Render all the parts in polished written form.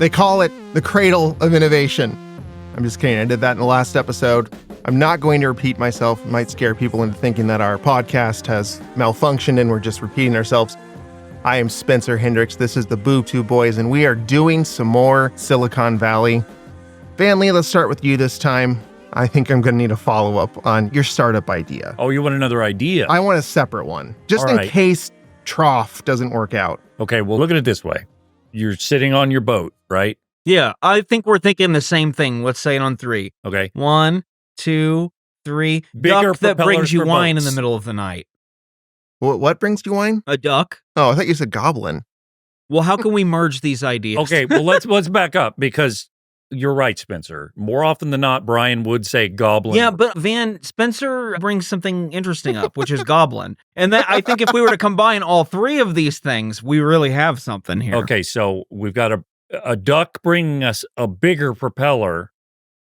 They call it the cradle of innovation. I'm just kidding. I did that in the last episode. I'm not going to repeat myself. It might scare people into thinking that our podcast has malfunctioned and we're just repeating ourselves. I am Spencer Hendricks. This is the Boob Tube Boys, and we are doing some more Silicon Valley. Vanley, let's start with you this time. I think I'm going to need a follow-up on your startup idea. Oh, you want another idea? I want a separate one, just in case Trough doesn't work out. Okay, well, look at it this way. You're sitting on your boat, right? Yeah, I think we're thinking the same thing. Let's say it on three. Okay. 1, 2, 3. Bigger Duck that brings you wine boats. in the middle of the night. What brings you wine? A duck. Oh, I thought you said goblin. Well, how can we merge these ideas? Okay, well, let's back up, because you're right, Spencer. More often than not, Brian would say goblin. Yeah, but Spencer brings something interesting up, which is goblin. And that, I think if we were to combine all three of these things, we really have something here. Okay, so we've got a duck bringing us a bigger propeller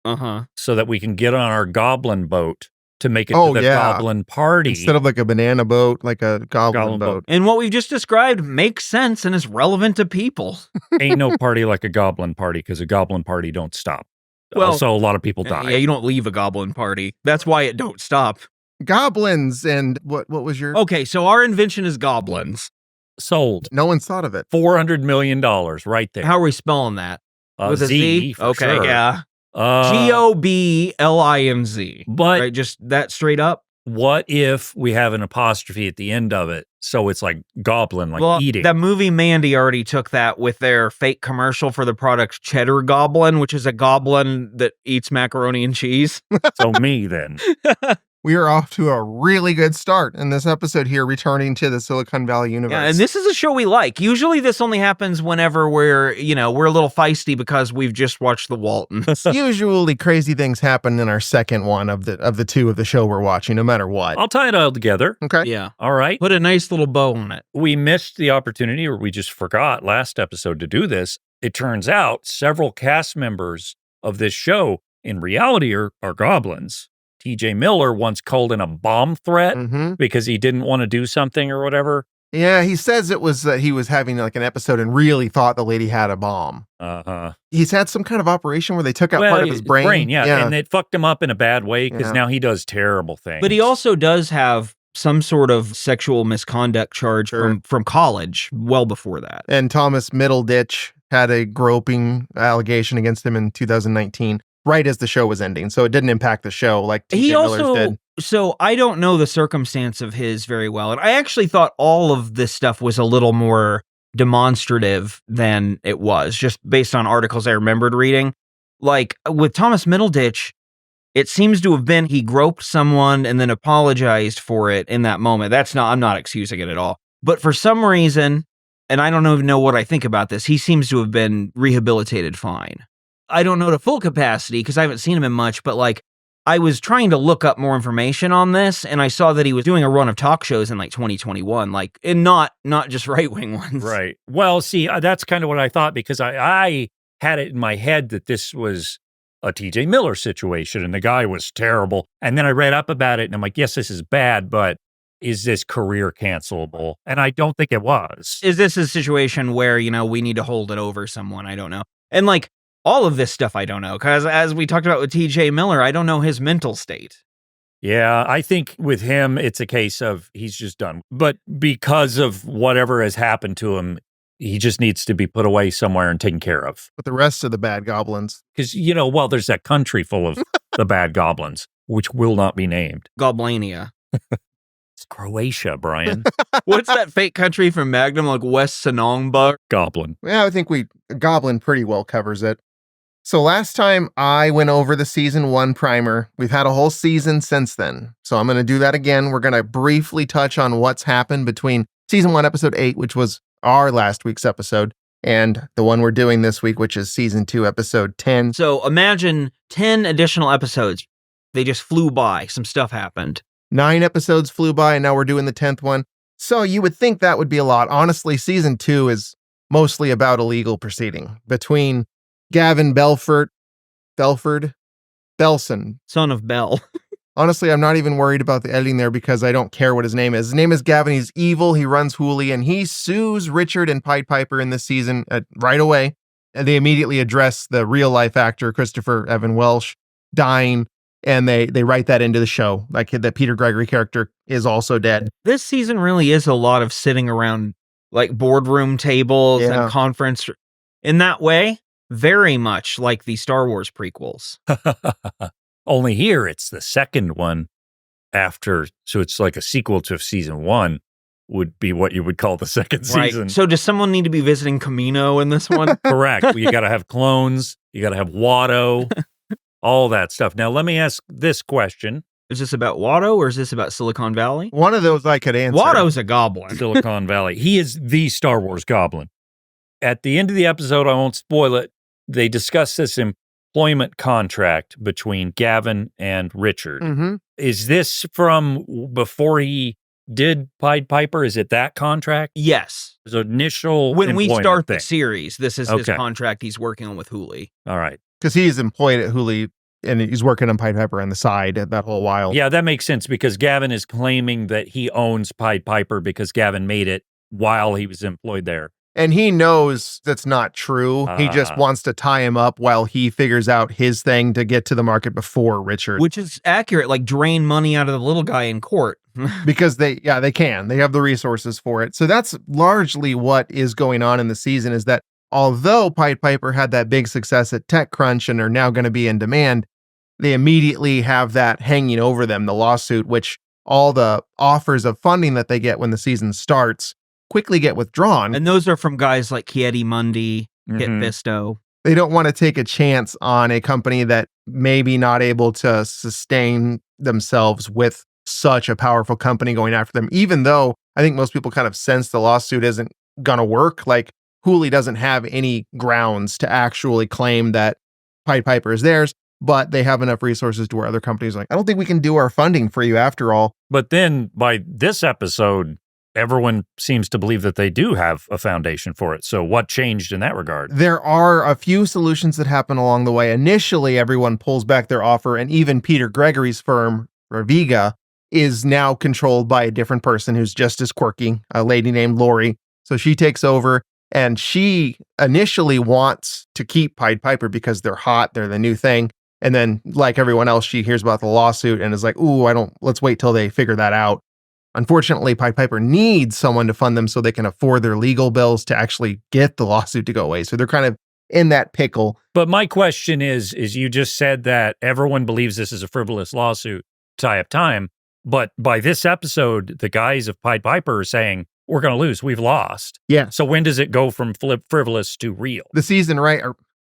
so that we can get on our goblin boat to make it to the goblin party. Instead of like a banana boat, like a goblin boat. And what we've just described makes sense and is relevant to people. Ain't no party like a goblin party, because a goblin party don't stop. Well, also, a lot of people die. Yeah, you don't leave a goblin party. That's why it don't stop. Goblins and what was your... Okay, so our invention is goblins. Sold. No one's thought of it. $400 million right there. How are we spelling that? With a Z? For okay, sure. Yeah. Goblinz. But right, just that straight up. What if we have an apostrophe at the end of it, so it's like goblin, like eating? That movie Mandy already took that with their fake commercial for the product Cheddar Goblin, which is a goblin that eats macaroni and cheese. So me then. We are off to a really good start in this episode here, returning to the Silicon Valley universe. Yeah, and this is a show we like. Usually this only happens whenever we're a little feisty because we've just watched The Waltons. Usually crazy things happen in our second one of the two of the show we're watching, no matter what. I'll tie it all together. Okay. Yeah. All right. Put a nice little bow on it. We missed the opportunity, or we just forgot last episode to do this. It turns out several cast members of this show in reality are goblins. TJ Miller once called in a bomb threat because he didn't want to do something or whatever. Yeah, he says it was that he was having like an episode and really thought the lady had a bomb. He's had some kind of operation where they took out part of his brain. Yeah, and it fucked him up in a bad way because now he does terrible things. But he also does have some sort of sexual misconduct charge from college well before that. And Thomas Middleditch had a groping allegation against him in 2019. Right as the show was ending, so it didn't impact the show like TJ Miller's did. So I don't know the circumstance of his very well, and I actually thought all of this stuff was a little more demonstrative than it was, just based on articles I remembered reading. Like, with Thomas Middleditch, it seems to have been he groped someone and then apologized for it in that moment. I'm not excusing it at all. But for some reason, and I don't even know what I think about this, he seems to have been rehabilitated fine. I don't know to full capacity because I haven't seen him in much, but like I was trying to look up more information on this, and I saw that he was doing a run of talk shows in like 2021, like, and not just right-wing ones. Right. Well, see, that's kind of what I thought, because I had it in my head that this was a TJ Miller situation and the guy was terrible. And then I read up about it and I'm like, yes, this is bad, but is this career cancelable? And I don't think it was. Is this a situation where, we need to hold it over someone? I don't know. And like, all of this stuff I don't know, because as we talked about with TJ Miller, I don't know his mental state. Yeah, I think with him, it's a case of he's just done. But because of whatever has happened to him, he just needs to be put away somewhere and taken care of. But the rest of the bad goblins. Because, there's that country full of the bad goblins, which will not be named. Goblania. It's Croatia, Brian. What's that fake country from Magnum, like West Sonongba? Goblin. Yeah, I think Goblin pretty well covers it. So last time I went over the season 1 primer. We've had a whole season since then. So I'm going to do that again. We're going to briefly touch on what's happened between season 1, episode 8, which was our last week's episode, and the one we're doing this week, which is season 2, episode 10. So imagine 10 additional episodes. They just flew by. Some stuff happened. 9 episodes flew by, and now we're doing the 10th one. So you would think that would be a lot. Honestly, season 2 is mostly about a legal proceeding between Gavin Belson, son of Bell. Honestly, I'm not even worried about the editing there because I don't care what his name is. His name is Gavin. He's evil. He runs Hooli, and he sues Richard and Pied Piper in this season right away. And they immediately address the real life actor, Christopher Evan Welsh, dying. And they write that into the show. Like the Peter Gregory character is also dead. This season really is a lot of sitting around like boardroom tables and conference. In that way, very much like the Star Wars prequels. Only here, it's the second one after. So it's like a sequel to season 1 would be what you would call the second season. So does someone need to be visiting Camino in this one? Correct. You got to have clones. You got to have Watto. All that stuff. Now, let me ask this question. Is this about Watto or is this about Silicon Valley? One of those I could answer. Watto's a goblin. Silicon Valley. He is the Star Wars goblin. At the end of the episode, I won't spoil it, they discuss this employment contract between Gavin and Richard. Mm-hmm. Is this from before he did Pied Piper? Is it that contract? Yes. His initial When we start thing. the series, this is his contract he's working on with Hooli. All right. Because he's employed at Hooli and he's working on Pied Piper on the side that whole while. Yeah, that makes sense because Gavin is claiming that he owns Pied Piper because Gavin made it while he was employed there. And he knows that's not true. He just wants to tie him up while he figures out his thing to get to the market before Richard. Which is accurate, like drain money out of the little guy in court. Because they can. They have the resources for it. So that's largely what is going on in the season is that although Pied Piper had that big success at TechCrunch and are now going to be in demand, they immediately have that hanging over them, the lawsuit, which all the offers of funding that they get when the season starts quickly get withdrawn. And those are from guys like Kieti Mundi, Kit Fisto. They don't want to take a chance on a company that may be not able to sustain themselves with such a powerful company going after them, even though I think most people kind of sense the lawsuit isn't going to work. Like Hooli doesn't have any grounds to actually claim that Pied Piper is theirs, but they have enough resources to where other companies are like, I don't think we can do our funding for you after all. But then by this episode, everyone seems to believe that they do have a foundation for it. So what changed in that regard? There are a few solutions that happen along the way. Initially, everyone pulls back their offer, and even Peter Gregory's firm, Raviga, is now controlled by a different person who's just as quirky, a lady named Lori. So she takes over, and she initially wants to keep Pied Piper because they're hot, they're the new thing. And then, like everyone else, she hears about the lawsuit and is like, ooh, let's wait till they figure that out. Unfortunately, Pied Piper needs someone to fund them so they can afford their legal bills to actually get the lawsuit to go away. So they're kind of in that pickle. But my question is you just said that everyone believes this is a frivolous lawsuit, tie up time. But by this episode, the guys of Pied Piper are saying, we're going to lose. We've lost. Yeah. So when does it go from frivolous to real? The season,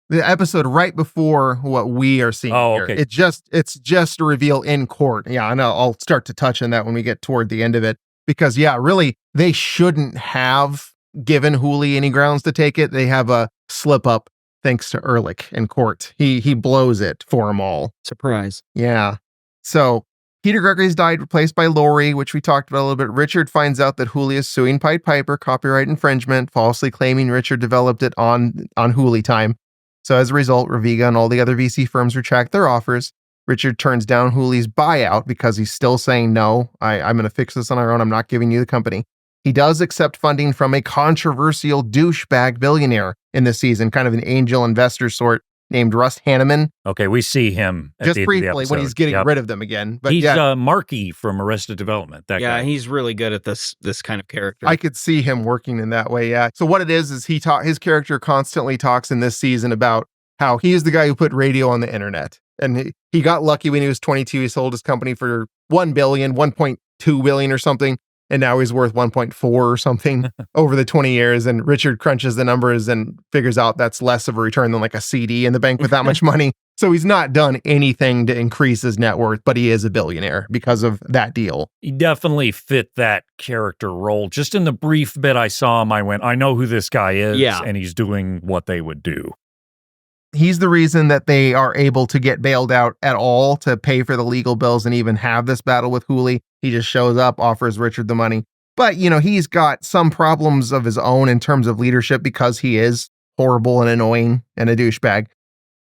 the episode right before what we are seeing here. Okay. It's just a reveal in court. Yeah, I know. I'll start to touch on that when we get toward the end of it. Because, yeah, really, they shouldn't have given Hooli any grounds to take it. They have a slip up thanks to Ehrlich in court. He blows it for them all. Surprise. Yeah. So Peter Gregory's died, replaced by Lori, which we talked about a little bit. Richard finds out that Hooli is suing Pied Piper, copyright infringement, falsely claiming Richard developed it on Hooli time. So as a result, Raviga and all the other VC firms retract their offers. Richard turns down Hooli's buyout because he's still saying, no, I'm going to fix this on our own. I'm not giving you the company. He does accept funding from a controversial douchebag billionaire in this season, kind of an angel investor sort, named Russ Hanneman. Okay, we see him at just the briefly end of the episode. when he's getting rid of them again. But he's Marky from Arrested Development. That guy. He's really good at this kind of character. I could see him working in that way. Yeah. So what it is his character constantly talks in this season about how he is the guy who put radio on the internet, and he got lucky when he was 22. He sold his company for $1 billion, 1.2 billion or something. And now he's worth 1.4 or something over the 20 years. And Richard crunches the numbers and figures out that's less of a return than like a CD in the bank with that much money. So he's not done anything to increase his net worth, but he is a billionaire because of that deal. He definitely fit that character role. Just in the brief bit I saw him, I went, I know who this guy is, and he's doing what they would do. He's the reason that they are able to get bailed out at all to pay for the legal bills and even have this battle with Hooli. He just shows up, offers Richard the money. But, he's got some problems of his own in terms of leadership because he is horrible and annoying and a douchebag.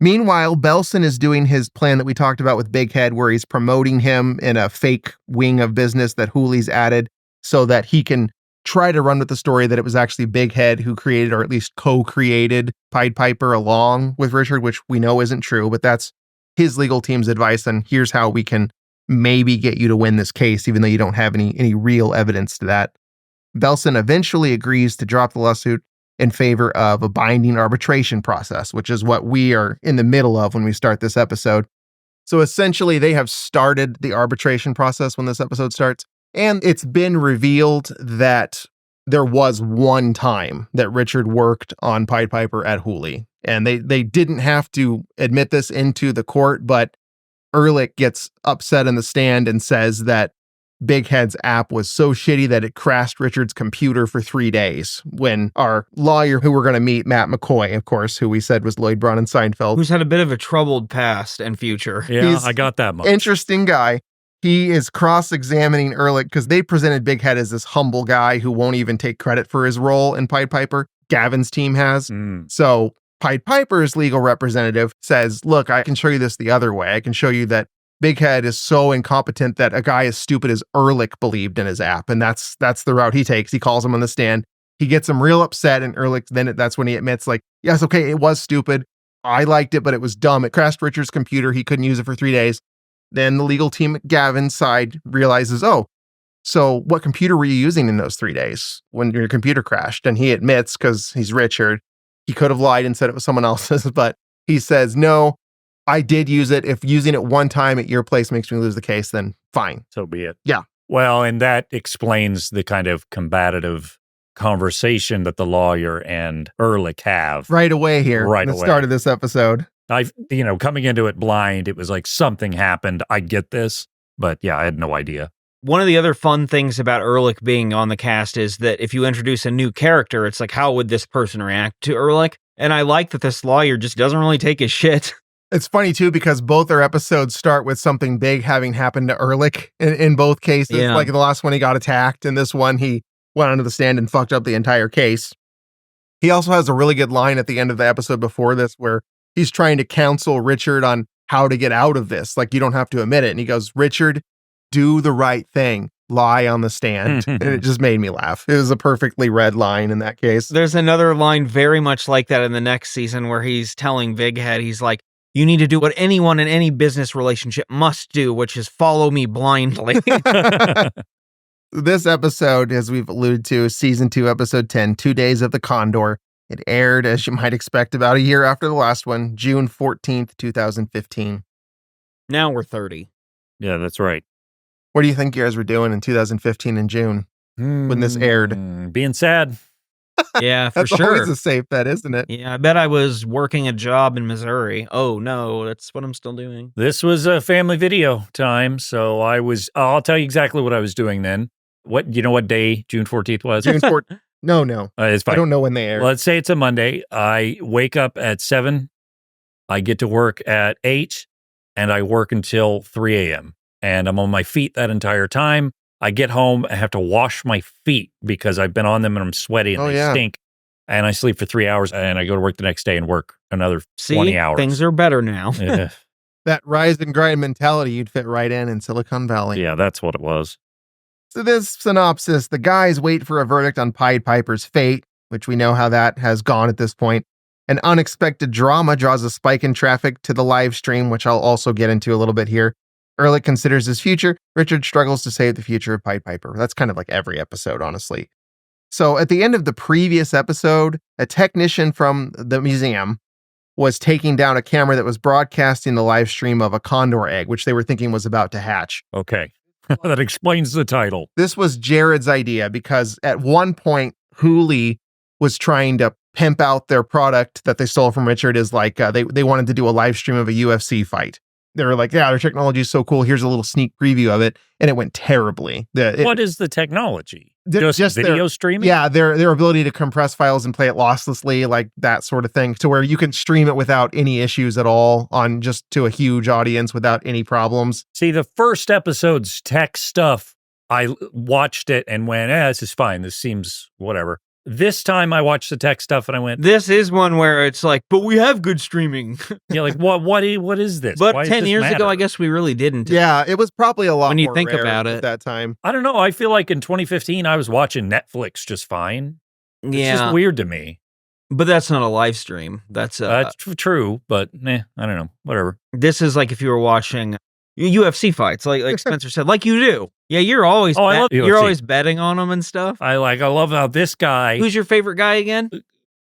Meanwhile, Belson is doing his plan that we talked about with Big Head, where he's promoting him in a fake wing of business that Hooli's added so that he can try to run with the story that it was actually Big Head who created, or at least co-created, Pied Piper along with Richard, which we know isn't true, but that's his legal team's advice. And here's how we can maybe get you to win this case, even though you don't have any real evidence to that. Belson eventually agrees to drop the lawsuit in favor of a binding arbitration process, which is what we are in the middle of when we start this episode. So essentially, they have started the arbitration process when this episode starts, and it's been revealed that there was one time that Richard worked on Pied Piper at Hooli, and they didn't have to admit this into the court, but Ehrlich gets upset in the stand and says that Big Head's app was so shitty that it crashed Richard's computer for 3 days, when our lawyer who we're going to meet, Matt McCoy, of course, who we said was Lloyd Braun in Seinfeld. Who's had a bit of a troubled past and future. Yeah, He's I got that much. Interesting guy. He is cross-examining Ehrlich because they presented Big Head as this humble guy who won't even take credit for his role in Pied Piper. Gavin's team has. So Pied Piper's legal representative says, look, I can show you this the other way. I can show you that Big Head is so incompetent that a guy as stupid as Ehrlich believed in his app. And that's the route he takes. He calls him on the stand. He gets him real upset, and Ehrlich, that's when he admits, like, yes, okay, it was stupid. I liked it, but it was dumb. It crashed Richard's computer. He couldn't use it for 3 days. Then the legal team at Gavin's side realizes, oh, so what computer were you using in those 3 days when your computer crashed? And he admits, because he's Richard, he could have lied and said it was someone else's, but he says, no, I did use it. If using it one time at your place makes me lose the case, then fine. So be it. Yeah. Well, and that explains the kind of combative conversation that the lawyer and Ehrlich have. Right away here. Right at the away. start of this episode. Coming into it blind, it was like something happened. I get this. But yeah, I had no idea. One of the other fun things about Ehrlich being on the cast is that if you introduce a new character, it's like, how would this person react to Ehrlich? And I like that this lawyer just doesn't really take his shit. It's funny, too, because both our episodes start with something big having happened to Ehrlich in both cases. Yeah. Like the last one, he got attacked, and this one, he went onto the stand and fucked up the entire case. He also has a really good line at the end of the episode before this where he's trying to counsel Richard on how to get out of this. Like, you don't have to admit it. And he goes, Richard, do the right thing. Lie on the stand. And it just made me laugh. It was a perfectly read line in that case. There's another line very much like that in the next season where he's telling Big Head, he's like, you need to do what anyone in any business relationship must do, which is follow me blindly. This episode, as we've alluded to, is season 2, episode 10, 2 Days of the Condor. It aired, as you might expect, about a year after the last one, June 14th, 2015. Now we're 30. Yeah, that's right. What do you think you guys were doing in 2015 in June when this aired? Being sad. Yeah, for That's sure. always a safe bet, isn't it? Yeah, I bet I was working a job in Missouri. Oh, no, that's what I'm still doing. This was a family video time, so I'll tell you exactly what I was doing then. You know what day June 14th was? June 14th. No. It's fine. I don't know when they aired. Let's say it's a Monday. I wake up at 7. I get to work at 8, and I work until 3 a.m. And I'm on my feet that entire time. I get home, I have to wash my feet because I've been on them and I'm sweaty and they stink. And I sleep for 3 hours and I go to work the next day and work another 20 hours. Things are better now. Yeah. That rise and grind mentality, you'd fit right in Silicon Valley. Yeah, that's what it was. So this synopsis, the guys wait for a verdict on Pied Piper's fate, which we know how that has gone at this point. An unexpected drama draws a spike in traffic to the live stream, which I'll also get into a little bit here. Ehrlich considers his future. Richard struggles to save the future of Pied Piper. That's kind of like every episode, honestly. So at the end of the previous episode, a technician from the museum was taking down a camera that was broadcasting the live stream of a condor egg, which they were thinking was about to hatch. Okay. That explains the title. This was Jared's idea because at one point, Hooli was trying to pimp out their product that they stole from Richard as like, they wanted to do a live stream of a UFC fight. They were like, yeah, their technology is so cool. Here's a little sneak preview of it. And it went terribly. What is the technology? Just video streaming? Yeah, their ability to compress files and play it losslessly, like that sort of thing, to where you can stream it without any issues at all on just to a huge audience without any problems. See, the first episode's tech stuff, I watched it and went, this is fine. This seems whatever. This time I watched the tech stuff and I went, This is one where it's like, but we have good streaming. yeah, like what is this? But Why does 10 this years ago, matter? I guess we really didn't. Yeah, it was probably a lot When you more think rare about at it. that time. I don't know. I feel like in 2015, I was watching Netflix just fine. It's just weird to me. But that's not a live stream. That's true, but I don't know. Whatever. This is like if you were watching UFC fights, like Spencer said, like you do. Yeah, you're always I love you're UFC. always betting on them and stuff. I love how this guy, Who's your favorite guy again?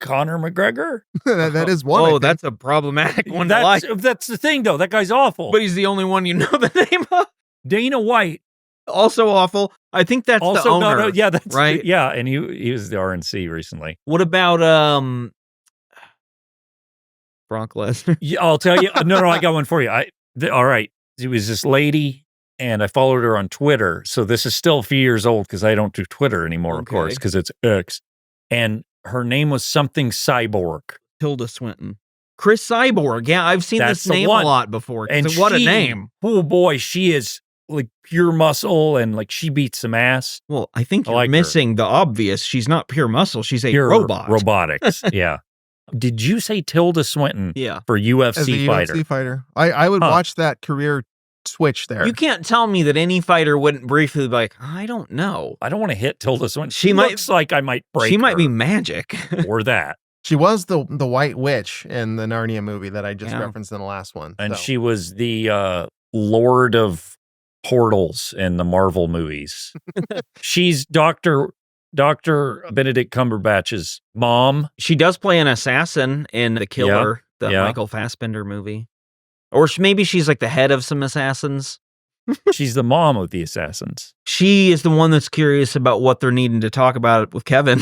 Conor McGregor. that is one. I Oh, think. that's a problematic one to like. That's the thing, though. That guy's awful. But he's the only one you know the name of. Dana White. Also awful. I think that's the Also, owner. yeah, that's right. Yeah, and he was the RNC recently. What about Brock Lesnar? Yeah, I'll tell you. No, I got one for you. All right. It was this lady, and I followed her on Twitter. So this is still a few years old because I don't do Twitter anymore, of course, because it's X. And her name was something Cyborg. Tilda Swinton. Chris Cyborg. Yeah, I've seen That's this the name one. a lot before. And what a name. Oh boy, she is like pure muscle and like she beats some ass. Well, I think I you're like her. missing the obvious. She's not pure muscle. She's a Pure robot. Robotics. Yeah. Did you say Tilda Swinton Yeah. for As a UFC fighter? UFC fighter. I would Huh. watch that career switch there. You can't tell me that any fighter wouldn't briefly be like, I don't know. I don't want to hit Tilda Swinton. She She might- looks like I might break She might her be magic. or that. She was the White Witch in the Narnia movie that I just Yeah. referenced in the last one. And so. she was the Lord of Portals in the Marvel movies. She's Dr. Benedict Cumberbatch's mom. She does play an assassin in The Killer, the yeah. Michael Fassbender movie. Or maybe she's like the head of some assassins. She's the mom of the assassins. She is the one that's curious about what they're needing to talk about with Kevin.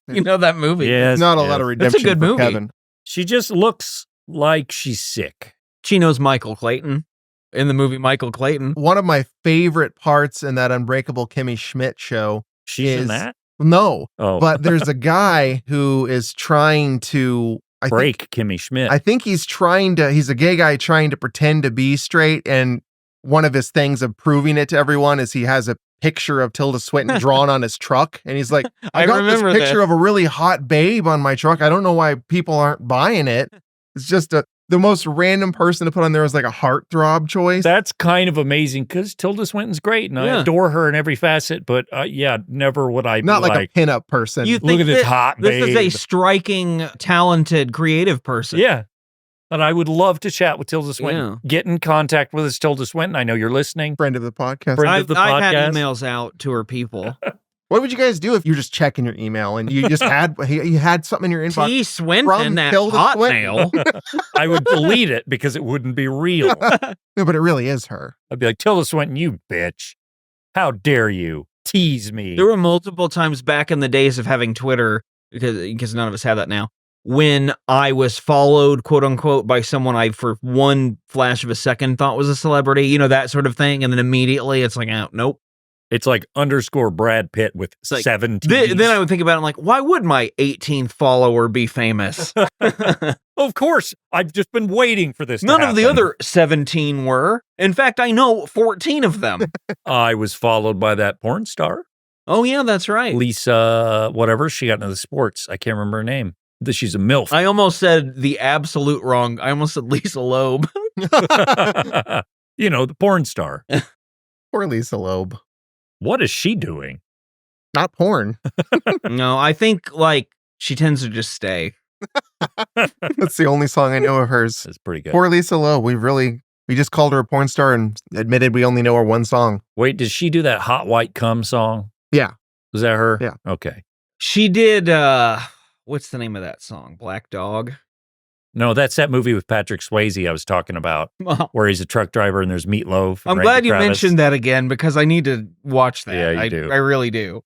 You know that movie? Yes. Not a yes. lot of That's a redemption good for movie. Kevin. She just looks like she's sick. She knows Michael Clayton in the movie Michael Clayton. One of my favorite parts in that Unbreakable Kimmy Schmidt show. She's in Is- that? No, Oh, but there's a guy who is trying to break Kimmy Schmidt. I think he's a gay guy trying to pretend to be straight. And one of his things of proving it to everyone is he has a picture of Tilda Swinton drawn on his truck. And he's like, I got this remember picture of a really hot babe on my truck. I don't know why people aren't buying it. It's just the most random person to put on there is like a heartthrob choice. That's kind of amazing because Tilda Swinton's great and I Yeah. adore her in every facet. But yeah, never would I be Not like a pinup person. You look think at this that hot this is a babe. striking, talented, creative person. Yeah. And I would love to chat with Tilda Swinton. Get in contact with us, Tilda Swinton. I know you're listening. Friend of the podcast. Friend of the I've had podcast. emails out to her people. What would you guys do if you're just checking your email and you just you had something in your inbox? T. Swinton, From that Tilda hotmail. I would delete it because it wouldn't be real. No, but it really is her. I'd be like, Tilda Swinton, you bitch. How dare you tease me? There were multiple times back in the days of having Twitter, because none of us have that now, when I was followed, quote unquote, by someone I, for one flash of a second, thought was a celebrity, you know, that sort of thing. And then immediately it's like, oh, nope. It's like _ Brad Pitt with like, 17. Then I would think about it, I'm like, why would my 18th follower be famous? Of course. I've just been waiting for this to None of the happen. other 17 were. In fact, I know 14 of them. I was followed by that porn star, Oh, yeah, that's right. Lisa, whatever. She got into the sports. I can't remember her name. She's a MILF. I almost said the absolute wrong. I almost said Lisa Loeb. You know, the porn star. Poor Lisa Loeb. What is she doing? Not porn. No, I think, like, she tends to just stay. That's the only song I know of hers. That's pretty good. Poor Lisa Loeb. We just called her a porn star and admitted we only know her one song. Wait, did she do that Hot White Cum song? Yeah. Was that her? Yeah. Okay. She did, what's the name of that song? Black Dog? No, that's that movie with Patrick Swayze I was talking about, Well, where he's a truck driver and there's Meatloaf. and I'm Randy glad you Kravitz. mentioned that again because I need to watch that. Yeah, you I do. I really do.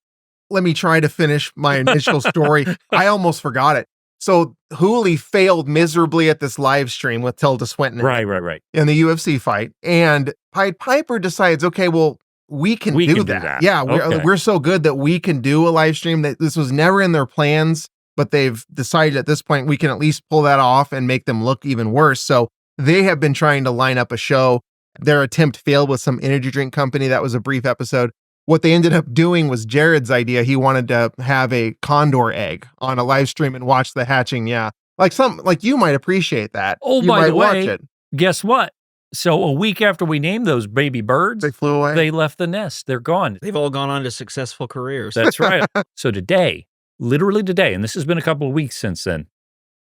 Let me try to finish my initial story. I almost forgot it. So Hooli failed miserably at this live stream with Tilda Swinton Right. in the UFC fight. And Pied Piper decides, okay, well, we can do that. Yeah, Okay. we're so good that we can do a live stream. That this was never in their plans, but they've decided at this point we can at least pull that off and make them look even worse. So they have been trying to line up a show. Their attempt failed with some energy drink company. That was a brief episode. What they ended up doing was Jared's idea. He wanted to have a Condor egg on a live stream and watch the hatching. Yeah. Like you might appreciate that. Oh, you by might the way, watch it. Guess what? So a week after we named those baby birds, They flew away. they left the nest. They're gone. They've all gone on to successful careers. That's right. So today, literally today, and this has been a couple of weeks since then,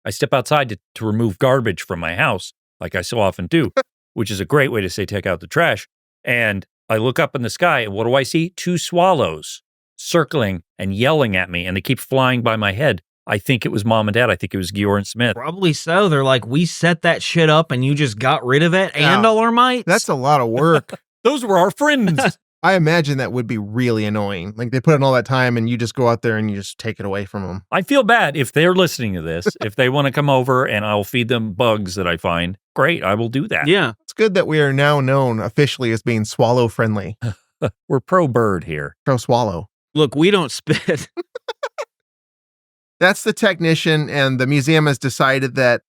I step outside to remove garbage from my house, like I so often do, which is a great way to say take out the trash. And I look up in the sky, and what do I see? 2 swallows circling and yelling at me, and they keep flying by my head. I think it was Mom and Dad. I think it was Gior and Smith. Probably so. They're like, we set that shit up and you just got rid of it and Yeah. all our mites. That's a lot of work. Those were our friends. I imagine that would be really annoying. Like they put in all that time and you just go out there and you just take it away from them. I feel bad if they're listening to this. If they want to come over and I'll feed them bugs that I find, great, I will do that. Yeah. It's good that we are now known officially as being swallow friendly. We're pro bird here. Pro swallow. Look, we don't spit. That's the technician, and the museum has decided that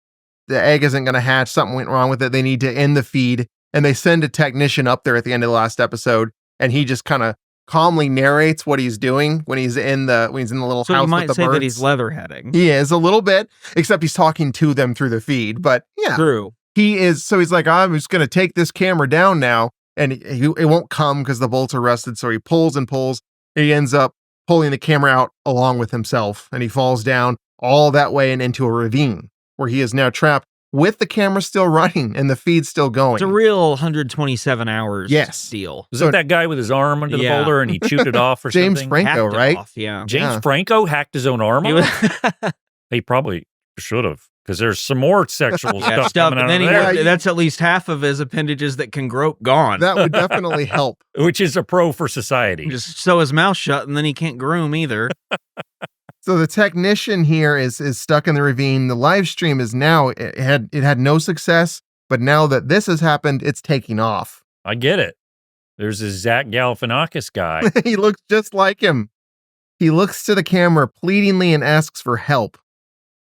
the egg isn't going to hatch. Something went wrong with it. They need to end the feed, and they send a technician up there at the end of the last episode, and he just kind of calmly narrates what he's doing when he's in the little So house you might with the say birds. that he's leatherheading. He is a little bit, except he's talking to them through the feed. But yeah, True. he is. So he's like, I'm just going to take this camera down now, and it won't come because the bolts are rusted. So he pulls and pulls. He ends up pulling the camera out along with himself, and he falls down all that way and into a ravine where he is now trapped with the camera still running and the feed still going. It's a real 127 hours Yes. deal. Was So- it that guy with his arm under the Yeah. boulder and he chewed it off or James something? Franco, Hacked it right? off, yeah. James Yeah. Franco hacked his own arm He off? was- He probably should have, because there's some more sexual Yeah, stuff coming out and then of he there, got- that's at least half of his appendages that can grope gone. That would definitely help. which is a pro for society. Just sew his mouth shut, and then he can't groom either. So the technician here is stuck in the ravine. The live stream is now, it had no success, but now that this has happened, it's taking off. I get it. There's this Zach Galifianakis guy. He looks just like him. He looks to the camera pleadingly and asks for help.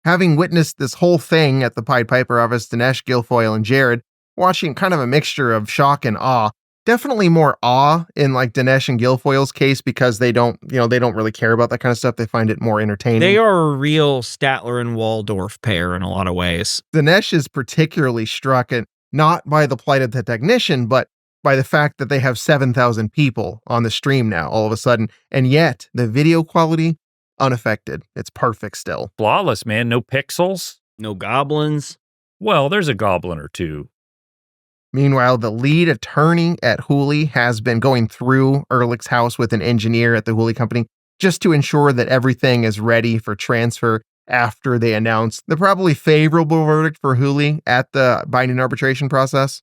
Having witnessed this whole thing at the Pied Piper office, Dinesh, Guilfoyle, and Jared, watching kind of a mixture of shock and awe. Definitely more awe in like Dinesh and Guilfoyle's case because they don't really care about that kind of stuff. They find it more entertaining. They are a real Statler and Waldorf pair in a lot of ways. Dinesh is particularly struck at not by the plight of the technician, but by the fact that they have 7,000 people on the stream now all of a sudden. And yet the video quality, unaffected. It's perfect still. Flawless, man. No pixels. No goblins. Well, there's a goblin or two. Meanwhile, the lead attorney at Hooli has been going through Ehrlich's house with an engineer at the Hooli company just to ensure that everything is ready for transfer after they announce the probably favorable verdict for Hooli at the binding arbitration process.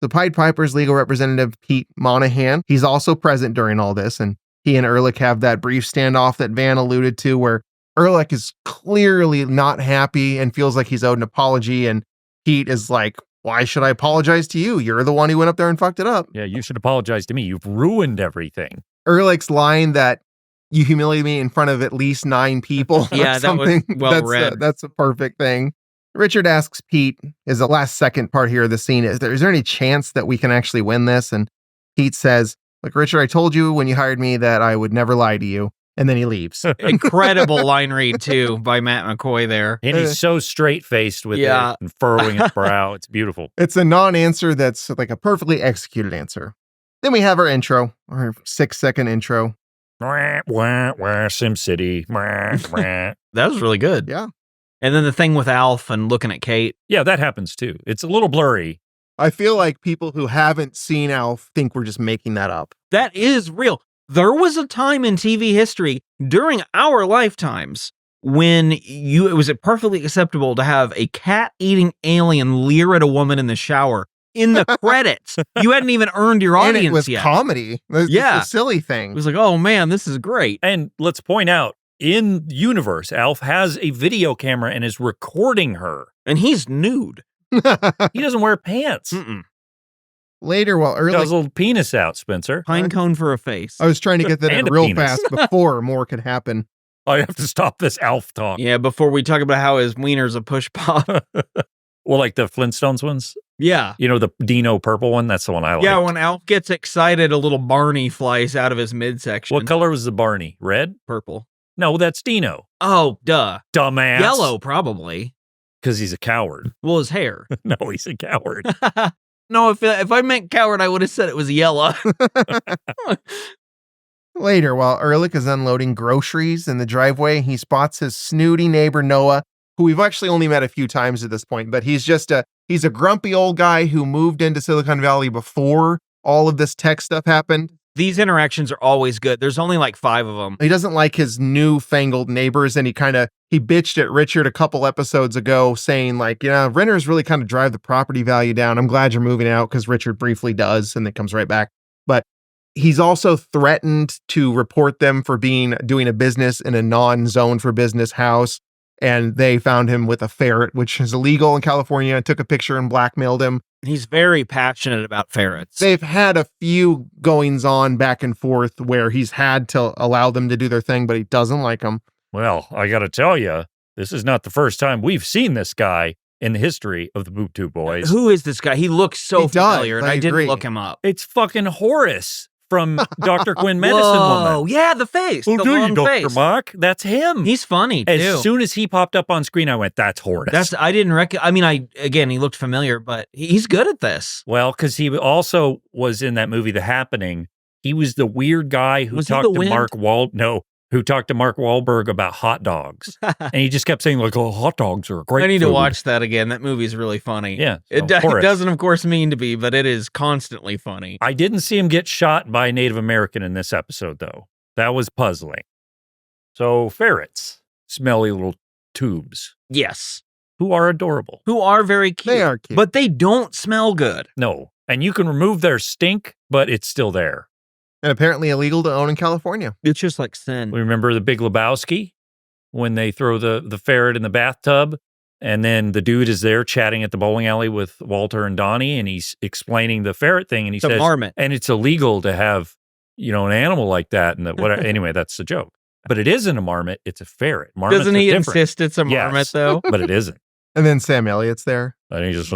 The Pied Piper's legal representative, Pete Monahan, he's also present during all this, and he and Ehrlich have that brief standoff that Van alluded to where Ehrlich is clearly not happy and feels like he's owed an apology, and Pete is like, why should I apologize to you? You're the one who went up there and fucked it up. Yeah, you should apologize to me. You've ruined everything. Ehrlich's line that you humiliated me in front of at least 9 people. Yeah, or that was something. well that's read. That's a perfect thing. Richard asks Pete, is the last second part here of the scene, is there any chance that we can actually win this? And Pete says, look, Richard, I told you when you hired me that I would never lie to you. And then he leaves. Incredible line read, too, by Matt McCoy there. And he's so straight-faced with Yeah. it and furrowing his brow. It's beautiful. It's a non-answer that's like a perfectly executed answer. Then we have our intro, our 6-second intro. Wah, wah, wah, SimCity. Wah, wah. That was really good. Yeah. And then the thing with Alf and looking at Kate. Yeah, that happens too. It's a little blurry. I feel like people who haven't seen Alf think we're just making that up. That is real. There was a time in TV history during our lifetimes when it was perfectly acceptable to have a cat-eating alien leer at a woman in the shower in the credits. You hadn't even earned your And audience it was yet. comedy. It's Yeah. a silly It thing. was like, oh man, this is great. And let's point out, in universe, Alf has a video camera and is recording her. And he's nude. He doesn't wear pants. Mm-mm. Later, while Got Ehrlich, his little penis out, Spencer. Pine cone for a face. I was trying to get that in And a real penis. fast before more could happen. I have to stop this Alf talk. Yeah, before we talk about how his wiener's a push pop. Well, like the Flintstones ones? Yeah. You know, the Dino purple one? That's the one I like. Yeah, when Alf gets excited, a little Barney flies out of his midsection. What color was the Barney? Red? Purple. No, that's Dino. Oh, duh. Dumbass. Yellow, probably. Because he's a coward. Well, his hair. No, he's a coward. No, if I meant coward, I would have said it was yellow. Later, while Ehrlich is unloading groceries in the driveway, he spots his snooty neighbor Noah, who we've actually only met a few times at this point, but he's a grumpy old guy who moved into Silicon Valley before all of this tech stuff happened. These interactions are always good. There's only like 5 of them. He doesn't like his newfangled neighbors, and he bitched at Richard a couple episodes ago saying like, renters really kind of drive the property value down. I'm glad you're moving out, because Richard briefly does, and then comes right back. But he's also threatened to report them for doing a business in a non-zone for business house. And they found him with a ferret, which is illegal in California, and took a picture and blackmailed him. He's very passionate about ferrets. They've had a few goings on back and forth where he's had to allow them to do their thing, but he doesn't like them. Well, I got to tell you, this is not the first time we've seen this guy in the history of the Boob Tube Boys. Who is this guy? He looks so familiar, and I agree. didn't look him up. It's fucking Horace from Dr. Quinn Medicine Whoa, Woman. yeah, the face. Who the do long you, Dr. face. Mark? That's him. He's funny, too. As soon as he popped up on screen, I went, that's Horace. I didn't recognize. I mean, he looked familiar, but he's good at this. Well, because he also was in that movie, The Happening. He was the weird guy who talked to Mark Wahlberg about hot dogs. And he just kept saying, like, oh, hot dogs are a great I need food. to watch that again. That movie's really funny. Yeah. It doesn't, of course, mean to be, but it is constantly funny. I didn't see him get shot by a Native American in this episode, though. That was puzzling. So, ferrets, smelly little tubes. Yes. Who are adorable. Who are very cute. They are cute. But they don't smell good. No. And you can remove their stink, but it's still there. And apparently illegal to own in California. It's just like sin. We remember the Big Lebowski when they throw the ferret in the bathtub, and then the dude is there chatting at the bowling alley with Walter and Donnie, and he's explaining the ferret thing, and he says, marmot. And it's illegal to have, an animal like that. And anyway, that's the joke. But it isn't a marmot, it's a ferret. Marmots Doesn't he insist it's a marmot, yes, though? But it isn't. And then Sam Elliott's there. And he just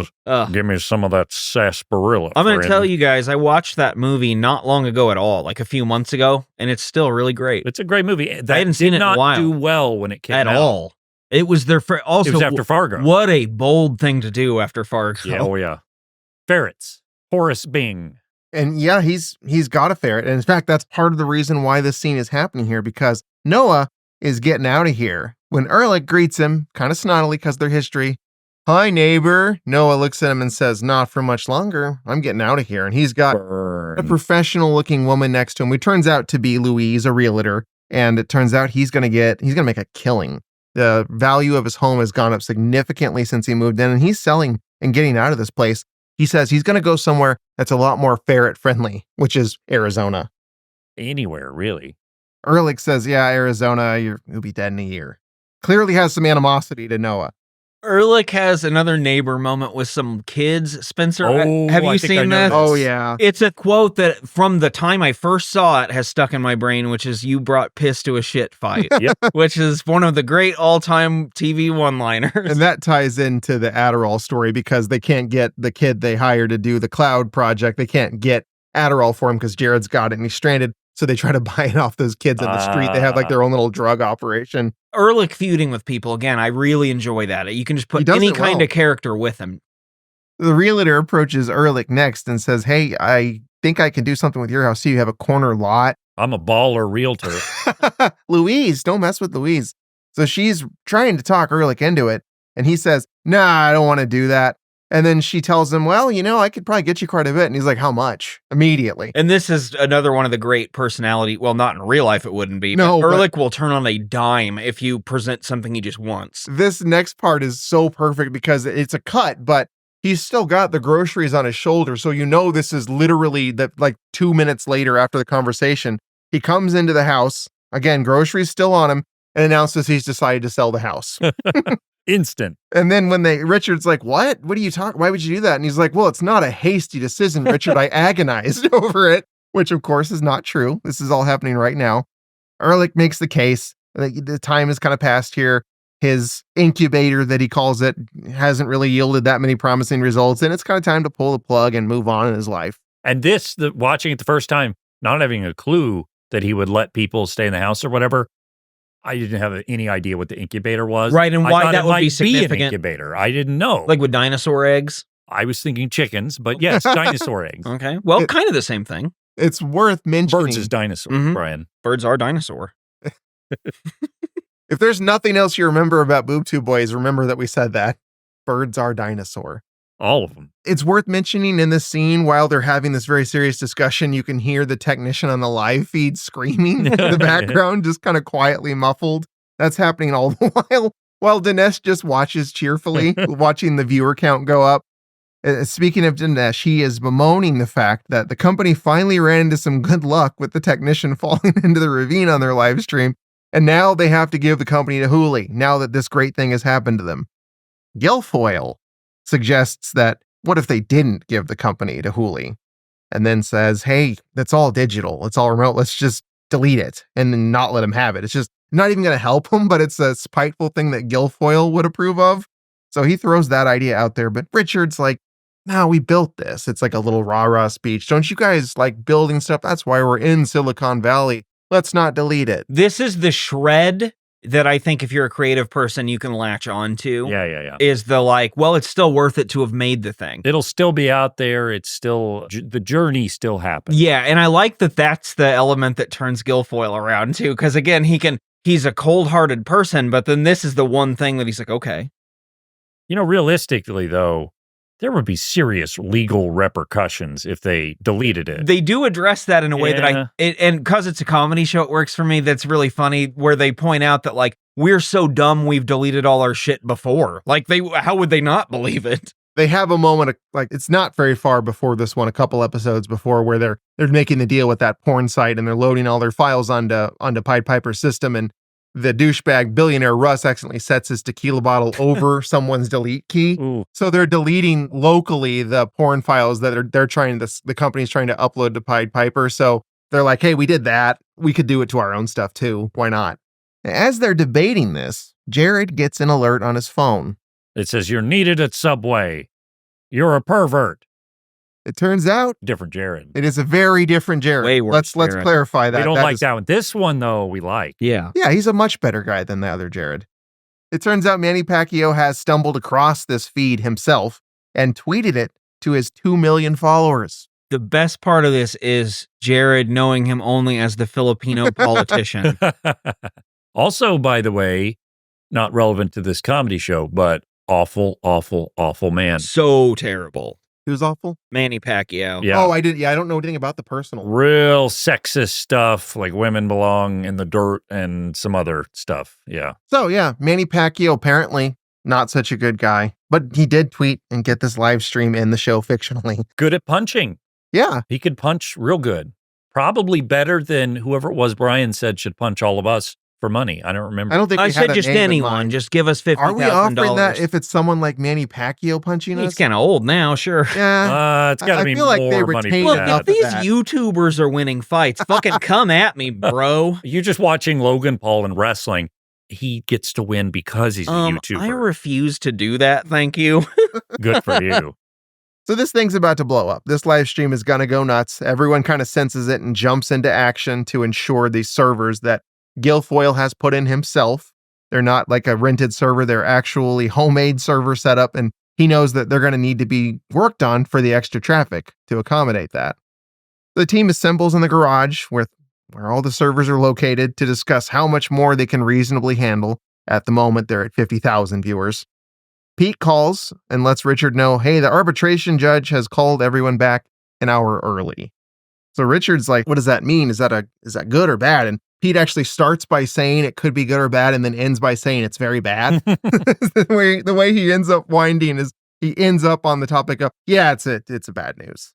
give me some of that sarsaparilla. I'm going to tell you guys, I watched that movie not long ago at all, like a few months ago, and it's still really great. It's a great movie. That I hadn't seen it in a while. Did not do well when it came at out. all. It was their also. It was after Fargo. What a bold thing to do after Fargo. Yeah, oh yeah. Ferrets. Horace Bing. And yeah, he's got a ferret. And in fact, that's part of the reason why this scene is happening here, because Noah is getting out of here. When Ehrlich greets him, kind of snottily because of their history, "Hi, neighbor." Noah looks at him and says, "Not for much longer. I'm getting out of here." And he's got a professional-looking woman next to him, who turns out to be Louise, a realtor. And it turns out he's going to make a killing. The value of his home has gone up significantly since he moved in, and he's selling and getting out of this place. He says he's going to go somewhere that's a lot more ferret-friendly, which is Arizona. Anywhere, really. Ehrlich says, "Yeah, Arizona, you'll be dead in a year." Clearly has some animosity to Noah. Ehrlich has another neighbor moment with some kids. Spencer, have you seen this? Oh, yeah. It's a quote that from the time I first saw it has stuck in my brain, which is, "You brought piss to a shit fight," Yep. which is one of the great all-time TV one-liners. And that ties into the Adderall story, because they can't get the kid they hire to do the cloud project. They can't get Adderall for him because Jared's got it and he's stranded. So they try to buy it off those kids in the street. They have like their own little drug operation. Ehrlich feuding with people, again, I really enjoy that. You can just put any kind of character with him. The realtor approaches Ehrlich next and says, "Hey, I think I can do something with your house. See, you have a corner lot." I'm a baller realtor. Louise, don't mess with Louise. So she's trying to talk Ehrlich into it. And he says, "Nah, I don't want to do that." And then she tells him, "Well, I could probably get you quite a bit." And he's like, "How much?" Immediately. And this is another one of the great personality. Well, not in real life, it wouldn't be. No, but Ehrlich will turn on a dime if you present something he just wants. This next part is so perfect because it's a cut, but he's still got the groceries on his shoulder. So this is literally like 2 minutes later after the conversation. He comes into the house, again, groceries still on him, and announces he's decided to sell the house. Instant. And then when Richard's like, what are you talking? Why would you do that? And he's like, "Well, it's not a hasty decision, Richard. I agonized over it," which of course is not true. This is all happening right now. Ehrlich makes the case. The time has kind of passed here. His incubator, that he calls it, hasn't really yielded that many promising results, and it's kind of time to pull the plug and move on in his life. And watching it the first time, not having a clue that he would let people stay in the house or whatever, I didn't have any idea what the incubator was. Right, and why that would be Be significant. an incubator. I didn't know. Like with dinosaur eggs? I was thinking chickens, but yes, dinosaur eggs. Okay. Well, kind of the same thing. It's worth mentioning. Birds is dinosaur, Mhm. Brian. Birds are dinosaur. If there's nothing else you remember about Boob Tube Boys, remember that we said that. Birds are dinosaur. All of them. It's worth mentioning in this scene, while they're having this very serious discussion, you can hear the technician on the live feed screaming in the background, just kind of quietly muffled. That's happening all the while Dinesh just watches cheerfully, watching the viewer count go up. Speaking of Dinesh, he is bemoaning the fact that the company finally ran into some good luck with the technician falling into the ravine on their live stream, and now they have to give the company to Hooli, now that this great thing has happened to them. Guilfoyle suggests that, what if they didn't give the company to Hooli? And then says, hey, that's all digital. It's all remote. Let's just delete it and then not let him have it. It's just not even going to help him, but it's a spiteful thing that Guilfoyle would approve of. So he throws that idea out there. But Richard's like, no, we built this. It's like a little rah-rah speech. Don't you guys like building stuff? That's why we're in Silicon Valley. Let's not delete it. This is the shred that I think if you're a creative person, you can latch on to. Yeah. Is the like, well, it's still worth it to have made the thing. It'll still be out there. It's still, the journey still happens. Yeah, and I like that that's the element that turns Guilfoyle around too, because again, he's a cold-hearted person, but then this is the one thing that he's like, okay. You know, realistically, though, there would be serious legal repercussions if they deleted it. They do address that in a way that and because it's a comedy show, it works for me. That's really funny, where they point out that like, we're so dumb we've deleted all our shit before. Like, how would they not believe it? They have a moment of, like, it's not very far before this one, a couple episodes before, where they're making the deal with that porn site and they're loading all their files onto Pied Piper's system, and the douchebag billionaire Russ accidentally sets his tequila bottle over someone's delete key. Ooh. So they're deleting locally the porn files that they're trying the company's trying to upload to Pied Piper. So they're like, hey, we did that. We could do it to our own stuff too. Why not? As they're debating this, Jared gets an alert on his phone. It says, you're needed at Subway. You're a pervert. It turns out Different Jared. it is a very different Jared. Way worse Let's Jared. clarify that. We don't That like is- that one. This one, though, we like. Yeah. Yeah, he's a much better guy than the other Jared. It turns out Manny Pacquiao has stumbled across this feed himself and tweeted it to his 2 million followers. The best part of this is Jared knowing him only as the Filipino politician. Also, by the way, not relevant to this comedy show, but awful, awful, awful man. So terrible. He was awful. Manny Pacquiao. Yeah. Oh, I don't know anything about the personal. Real sexist stuff, like women belong in the dirt and some other stuff. Yeah. So yeah, Manny Pacquiao apparently not such a good guy, but he did tweet and get this live stream in the show fictionally. Good at punching. Yeah. He could punch real good. Probably better than whoever it was Brian said should punch all of us for money. I don't remember. I don't think I we had said a just name in anyone. mind. Just give us $50,000. Are we offering that if it's someone like Manny Pacquiao punching He's us? kind of old now, sure. Yeah. It's got to I be feel like they more money retained for Look, enough if that. these that. YouTubers are winning fights, fucking come at me, bro. You're just watching Logan Paul in wrestling. He gets to win because he's a YouTuber. I refuse to do that, thank you. Good for you. So this thing's about to blow up. This live stream is going to go nuts. Everyone kind of senses it and jumps into action to ensure these servers that Guilfoyle has put in himself. They're not like a rented server. They're actually homemade server setup. And he knows that they're going to need to be worked on for the extra traffic to accommodate that. The team assembles in the garage where all the servers are located to discuss how much more they can reasonably handle. At the moment, they're at 50,000 viewers. Pete calls and lets Richard know, hey, the arbitration judge has called everyone back an hour early. So Richard's like, what does that mean? Is that good or bad? And Pete actually starts by saying it could be good or bad and then ends by saying it's very bad. the way he ends up winding is he ends up on the topic of, yeah, it's a bad news.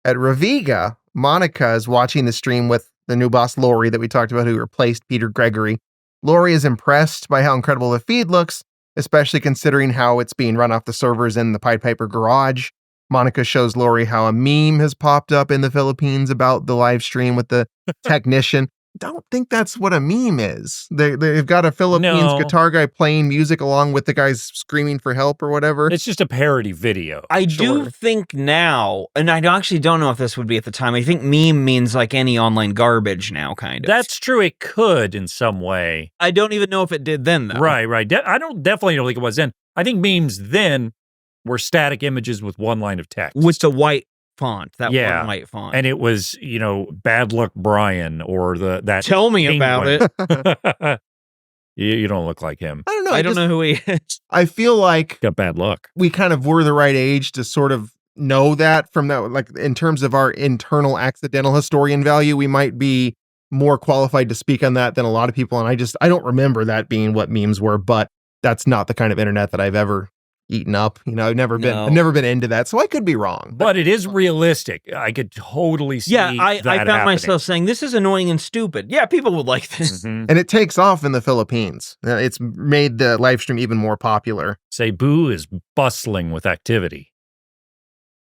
At Raviga, Monica is watching the stream with the new boss, Lori, that we talked about, who replaced Peter Gregory. Lori is impressed by how incredible the feed looks, especially considering how it's being run off the servers in the Pied Piper garage. Monica shows Lori how a meme has popped up in the Philippines about the live stream with the technician. don't think that's what a meme is. They've got a Philippines No. guitar guy playing music along with the guys screaming for help or whatever. It's just a parody video. I do think now, and I actually don't know if this would be at the time, I think meme means like any online garbage now, kind of. That's true. It could in some way. I don't even know if it did then, though. Right. I definitely don't think it was then. I think memes then were static images with one line of text. With the white font, one white font. And it was, Bad Luck Brian or that. Tell me about it. You don't look like him. I don't know. I don't know who he is. I feel like got bad luck. We kind of were the right age to sort of know that from that, like in terms of our internal accidental historian value, we might be more qualified to speak on that than a lot of people. And I don't remember that being what memes were, but that's not the kind of internet that I've ever eaten up. I've never been into that, so I could be wrong. But it is realistic. I could totally see. Yeah, I found happening. myself saying, "This is annoying and stupid." Yeah, people would like this, and it takes off in the Philippines. It's made the live stream even more popular. Cebu is bustling with activity.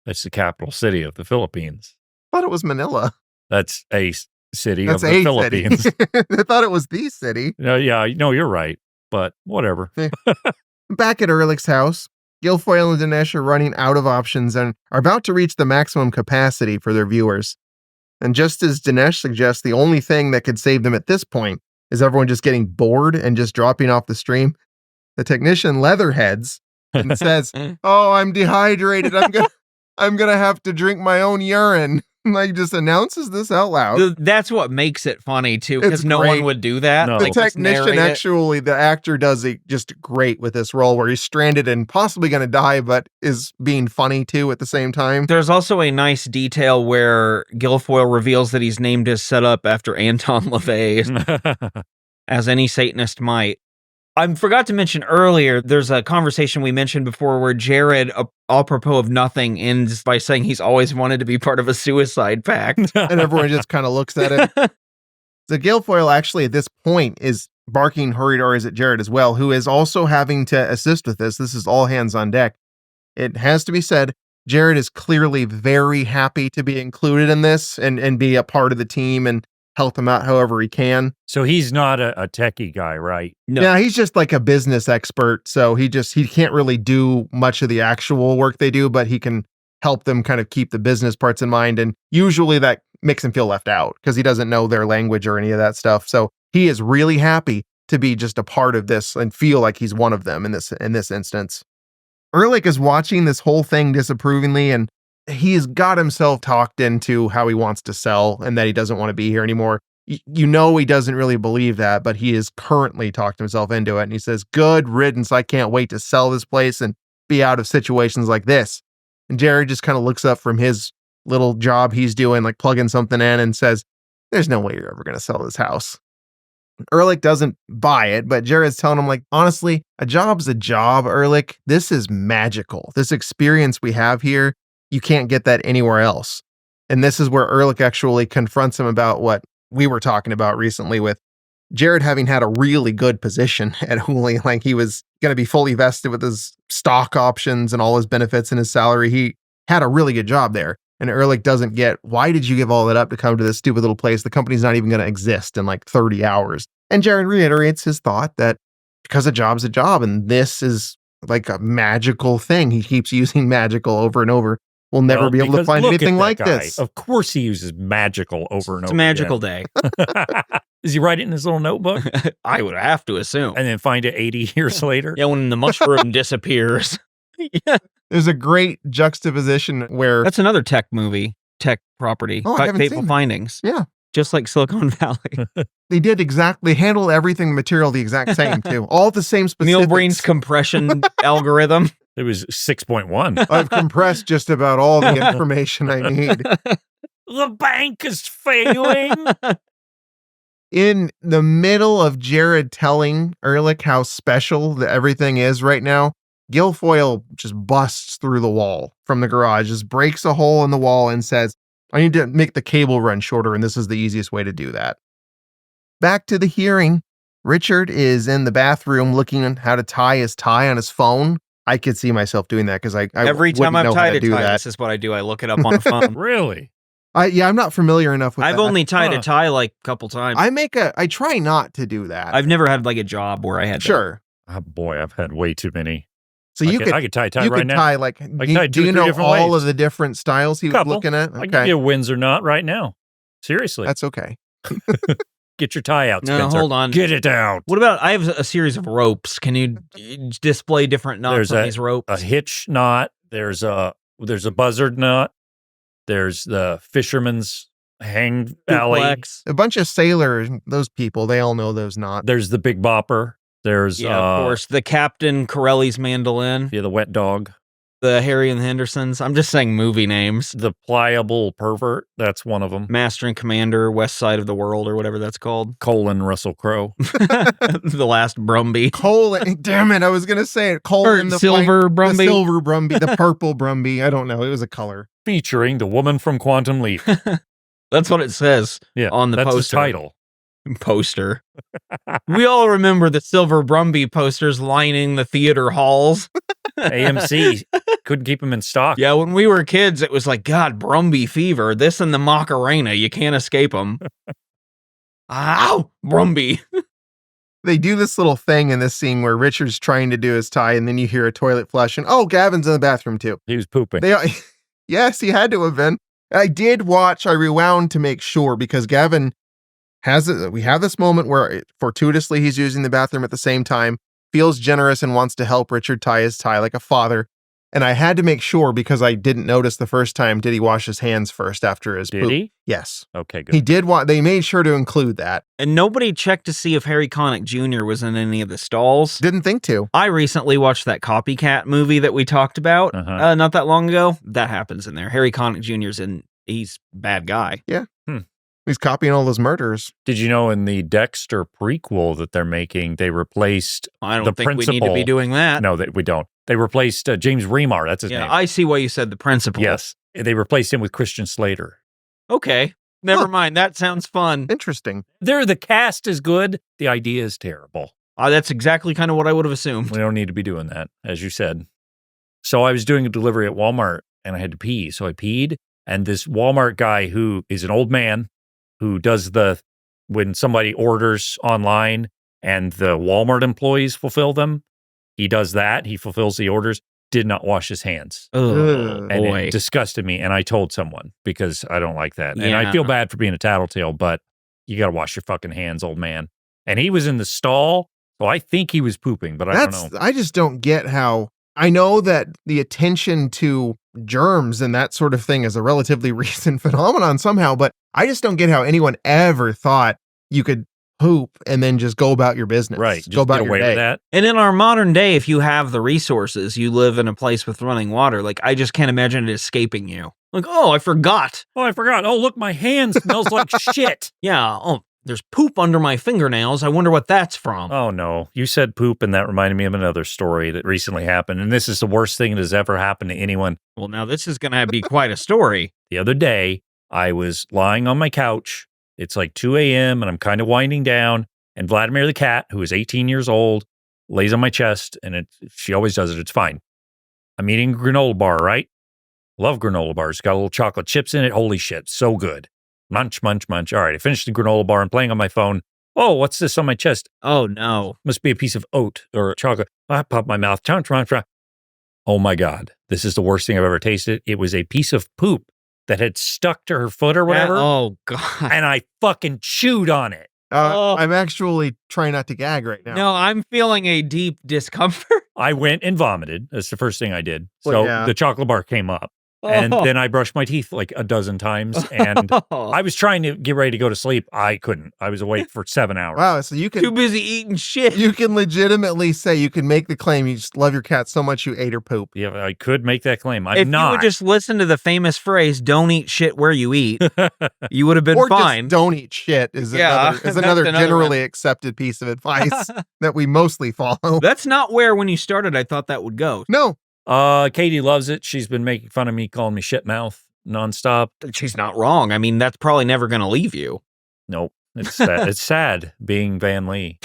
That's the capital city of the Philippines. I thought it was Manila. That's a city of the Philippines. I thought it was the city. No, you're right, but whatever. Back at Ehrlich's house, Guilfoyle and Dinesh are running out of options and are about to reach the maximum capacity for their viewers. And just as Dinesh suggests the only thing that could save them at this point is everyone just getting bored and just dropping off the stream, the technician leatherheads and says, "Oh, I'm dehydrated. I'm gonna have to drink my own urine." Like, just announces this out loud. That's what makes it funny too, because no one would do that. No. The technician the actor does it just great with this role where he's stranded and possibly going to die, but is being funny too at the same time. There's also a nice detail where Guilfoyle reveals that he's named his setup after Anton LaVey, as any Satanist might. I forgot to mention earlier, there's a conversation we mentioned before where Jared, apropos of nothing, ends by saying he's always wanted to be part of a suicide pact. And everyone just kind of looks at it. So Guilfoyle actually at this point is barking hurried orders at Jared as well, who is also having to assist with this. This is all hands on deck. It has to be said, Jared is clearly very happy to be included in this and be a part of the team and help him out however he can. So he's not a techie guy, right? No. Yeah, he's just like a business expert. So he can't really do much of the actual work they do, but he can help them kind of keep the business parts in mind. And usually that makes him feel left out because he doesn't know their language or any of that stuff. So he is really happy to be just a part of this and feel like he's one of them in this instance. Ehrlich is watching this whole thing disapprovingly, and he's got himself talked into how he wants to sell and that he doesn't want to be here anymore. He doesn't really believe that, but he is currently talked himself into it. And he says, "Good riddance. I can't wait to sell this place and be out of situations like this." And Jared just kind of looks up from his little job he's doing, like plugging something in, and says, "There's no way you're ever going to sell this house." Ehrlich doesn't buy it, but Jared's telling him, like, honestly, a job's a job, Ehrlich. This is magical. This experience we have here, you can't get that anywhere else. And this is where Ehrlich actually confronts him about what we were talking about recently with Jared having had a really good position at Hooli. Like, he was going to be fully vested with his stock options and all his benefits and his salary. He had a really good job there. And Ehrlich doesn't get, why did you give all that up to come to this stupid little place? The company's not even going to exist in like 30 hours. And Jared reiterates his thought that because a job's a job and this is like a magical thing. He keeps using magical over and over. We'll never be able to find anything like this. Of course he uses magical over and over. It's a magical day. Does he write it in his little notebook? I would have to assume. And then find it 80 years later? Yeah, when the mushroom disappears. Yeah. There's a great juxtaposition where... That's another tech movie, tech property. Oh, I haven't Fateful seen that. Findings. Yeah. Just like Silicon Valley. They handled everything material the exact same, too. All the same specifics. Neil Breen's compression algorithm. It was 6.1. I've compressed just about all the information I need. The bank is failing. In the middle of Jared telling Ehrlich how special that everything is right now, Guilfoyle just busts through the wall from the garage, just breaks a hole in the wall and says, "I need to make the cable run shorter, and this is the easiest way to do that." Back to the hearing, Richard is in the bathroom looking at how to tie his tie on his phone. I could see myself doing that because I every time I'm know how tied to to do tie, that. this is what I do. I look it up on the phone. Really? I'm not familiar enough with I've that. only tied a tie like a couple times. I try not to do that. I've never had like a job where I had Sure. Oh boy, I've had way too many. So I could tie you right could now. tie like, do you know all of the different styles he was looking at? I can give you a Windsor knot right now. Seriously. That's okay. Get your tie out, No, Spencer. hold on. Get it out. What about, I have a series of ropes. Can you display different knots on these ropes? A hitch knot. There's a buzzard knot. There's the fisherman's hang valley. A bunch of sailors, those people, they all know those knots. There's the big bopper. There's of course, the Captain Corelli's mandolin. Yeah, the wet dog. The Harry and the Hendersons. I'm just saying movie names. The pliable pervert. That's one of them. Master and Commander, West Side of the World, or whatever that's called. Russell Crowe. The last Brumby. Damn it, I was going to say it. The silver Brumby. The silver Brumby. The purple Brumby. I don't know. It was a color. Featuring the woman from Quantum Leap. That's what it says on the that's poster. The title. Poster. We all remember the silver Brumby posters lining the theater halls. AMC couldn't keep them in stock. Yeah, when we were kids, it was like, God, Brumby fever. This and the Macarena. You can't escape them. Ow! Brumby. They do this little thing in this scene where Richard's trying to do his tie, and then you hear a toilet flush, and Gavin's in the bathroom too. He was pooping. Yes, he had to have been. I rewound to make sure, because Gavin we have this moment where fortuitously he's using the bathroom at the same time, feels generous and wants to help Richard tie his tie like a father. And I had to make sure, because I didn't notice the first time, did he wash his hands first after his poop? Did he? Yes. Okay, good. He did they made sure to include that. And nobody checked to see if Harry Connick Jr. was in any of the stalls. Didn't think to. I recently watched that Copycat movie that we talked about not that long ago. That happens in there. Harry Connick Jr.'s he's a bad guy. Yeah. He's copying all those murders. Did you know in the Dexter prequel that they're making, they replaced I don't the think principal. we need to be doing that. No, we don't. They replaced James Remar. That's his name. I see why you said the principal. Yes. They replaced him with Christian Slater. Okay. Never mind. That sounds fun. Interesting. The cast is good. The idea is terrible. That's exactly kind of what I would have assumed. We don't need to be doing that, as you said. So I was doing a delivery at Walmart, and I had to pee. So I peed, and this Walmart guy who is an old man, who does when somebody orders online and the Walmart employees fulfill them, he does that. He fulfills the orders, did not wash his hands. Oh, and boy. It disgusted me. And I told someone, because I don't like that. And I feel bad for being a tattletale, but you got to wash your fucking hands, old man. And he was in the stall, so I think he was pooping, but I don't know. I just don't get how. I know that the attention to germs and that sort of thing is a relatively recent phenomenon somehow, but I just don't get how anyone ever thought you could poop and then just go about your business. Right. Go about get away your day. with that. And in our modern day, if you have the resources, you live in a place with running water, like I just can't imagine it escaping you. Like, oh, I forgot. Oh, look, my hand smells like shit. Yeah. Oh, there's poop under my fingernails. I wonder what that's from. Oh, no. You said poop, and that reminded me of another story that recently happened. And this is the worst thing that has ever happened to anyone. Well, now this is going to be quite a story. The other day, I was lying on my couch. It's like 2 a.m., and I'm kind of winding down. And Vladimir the cat, who is 18 years old, lays on my chest, and she always does it. It's fine. I'm eating a granola bar, right? Love granola bars. Got a little chocolate chips in it. Holy shit, so good. Munch, munch, munch. All right, I finished the granola bar and playing on my phone. Oh, what's this on my chest? Oh, no. Must be a piece of oat or chocolate. I pop my mouth. Oh, my God. This is the worst thing I've ever tasted. It was a piece of poop that had stuck to her foot or whatever. Oh, God. And I fucking chewed on it. I'm actually trying not to gag right now. No, I'm feeling a deep discomfort. I went and vomited. That's the first thing I did. Well, So yeah. the chocolate bar came up. And then I brushed my teeth like a dozen times. And I was trying to get ready to go to sleep. I couldn't. I was awake for 7 hours. Wow, so you can Too busy eating shit. you can legitimately say, you can make the claim you just love your cat so much you ate her poop. Yeah, I could make that claim. I'm If not. you would just listen to the famous phrase, don't eat shit where you eat, you would have been Or fine. just don't eat shit is Yeah, another that's another generally accepted piece of advice that we mostly follow. That's not where, when you started, I thought that would go. No, Katie loves it. She's been making fun of me, calling me shit mouth nonstop. She's not wrong. I mean, that's probably never going to leave you. Nope. It's sad. It's sad being Van Lee,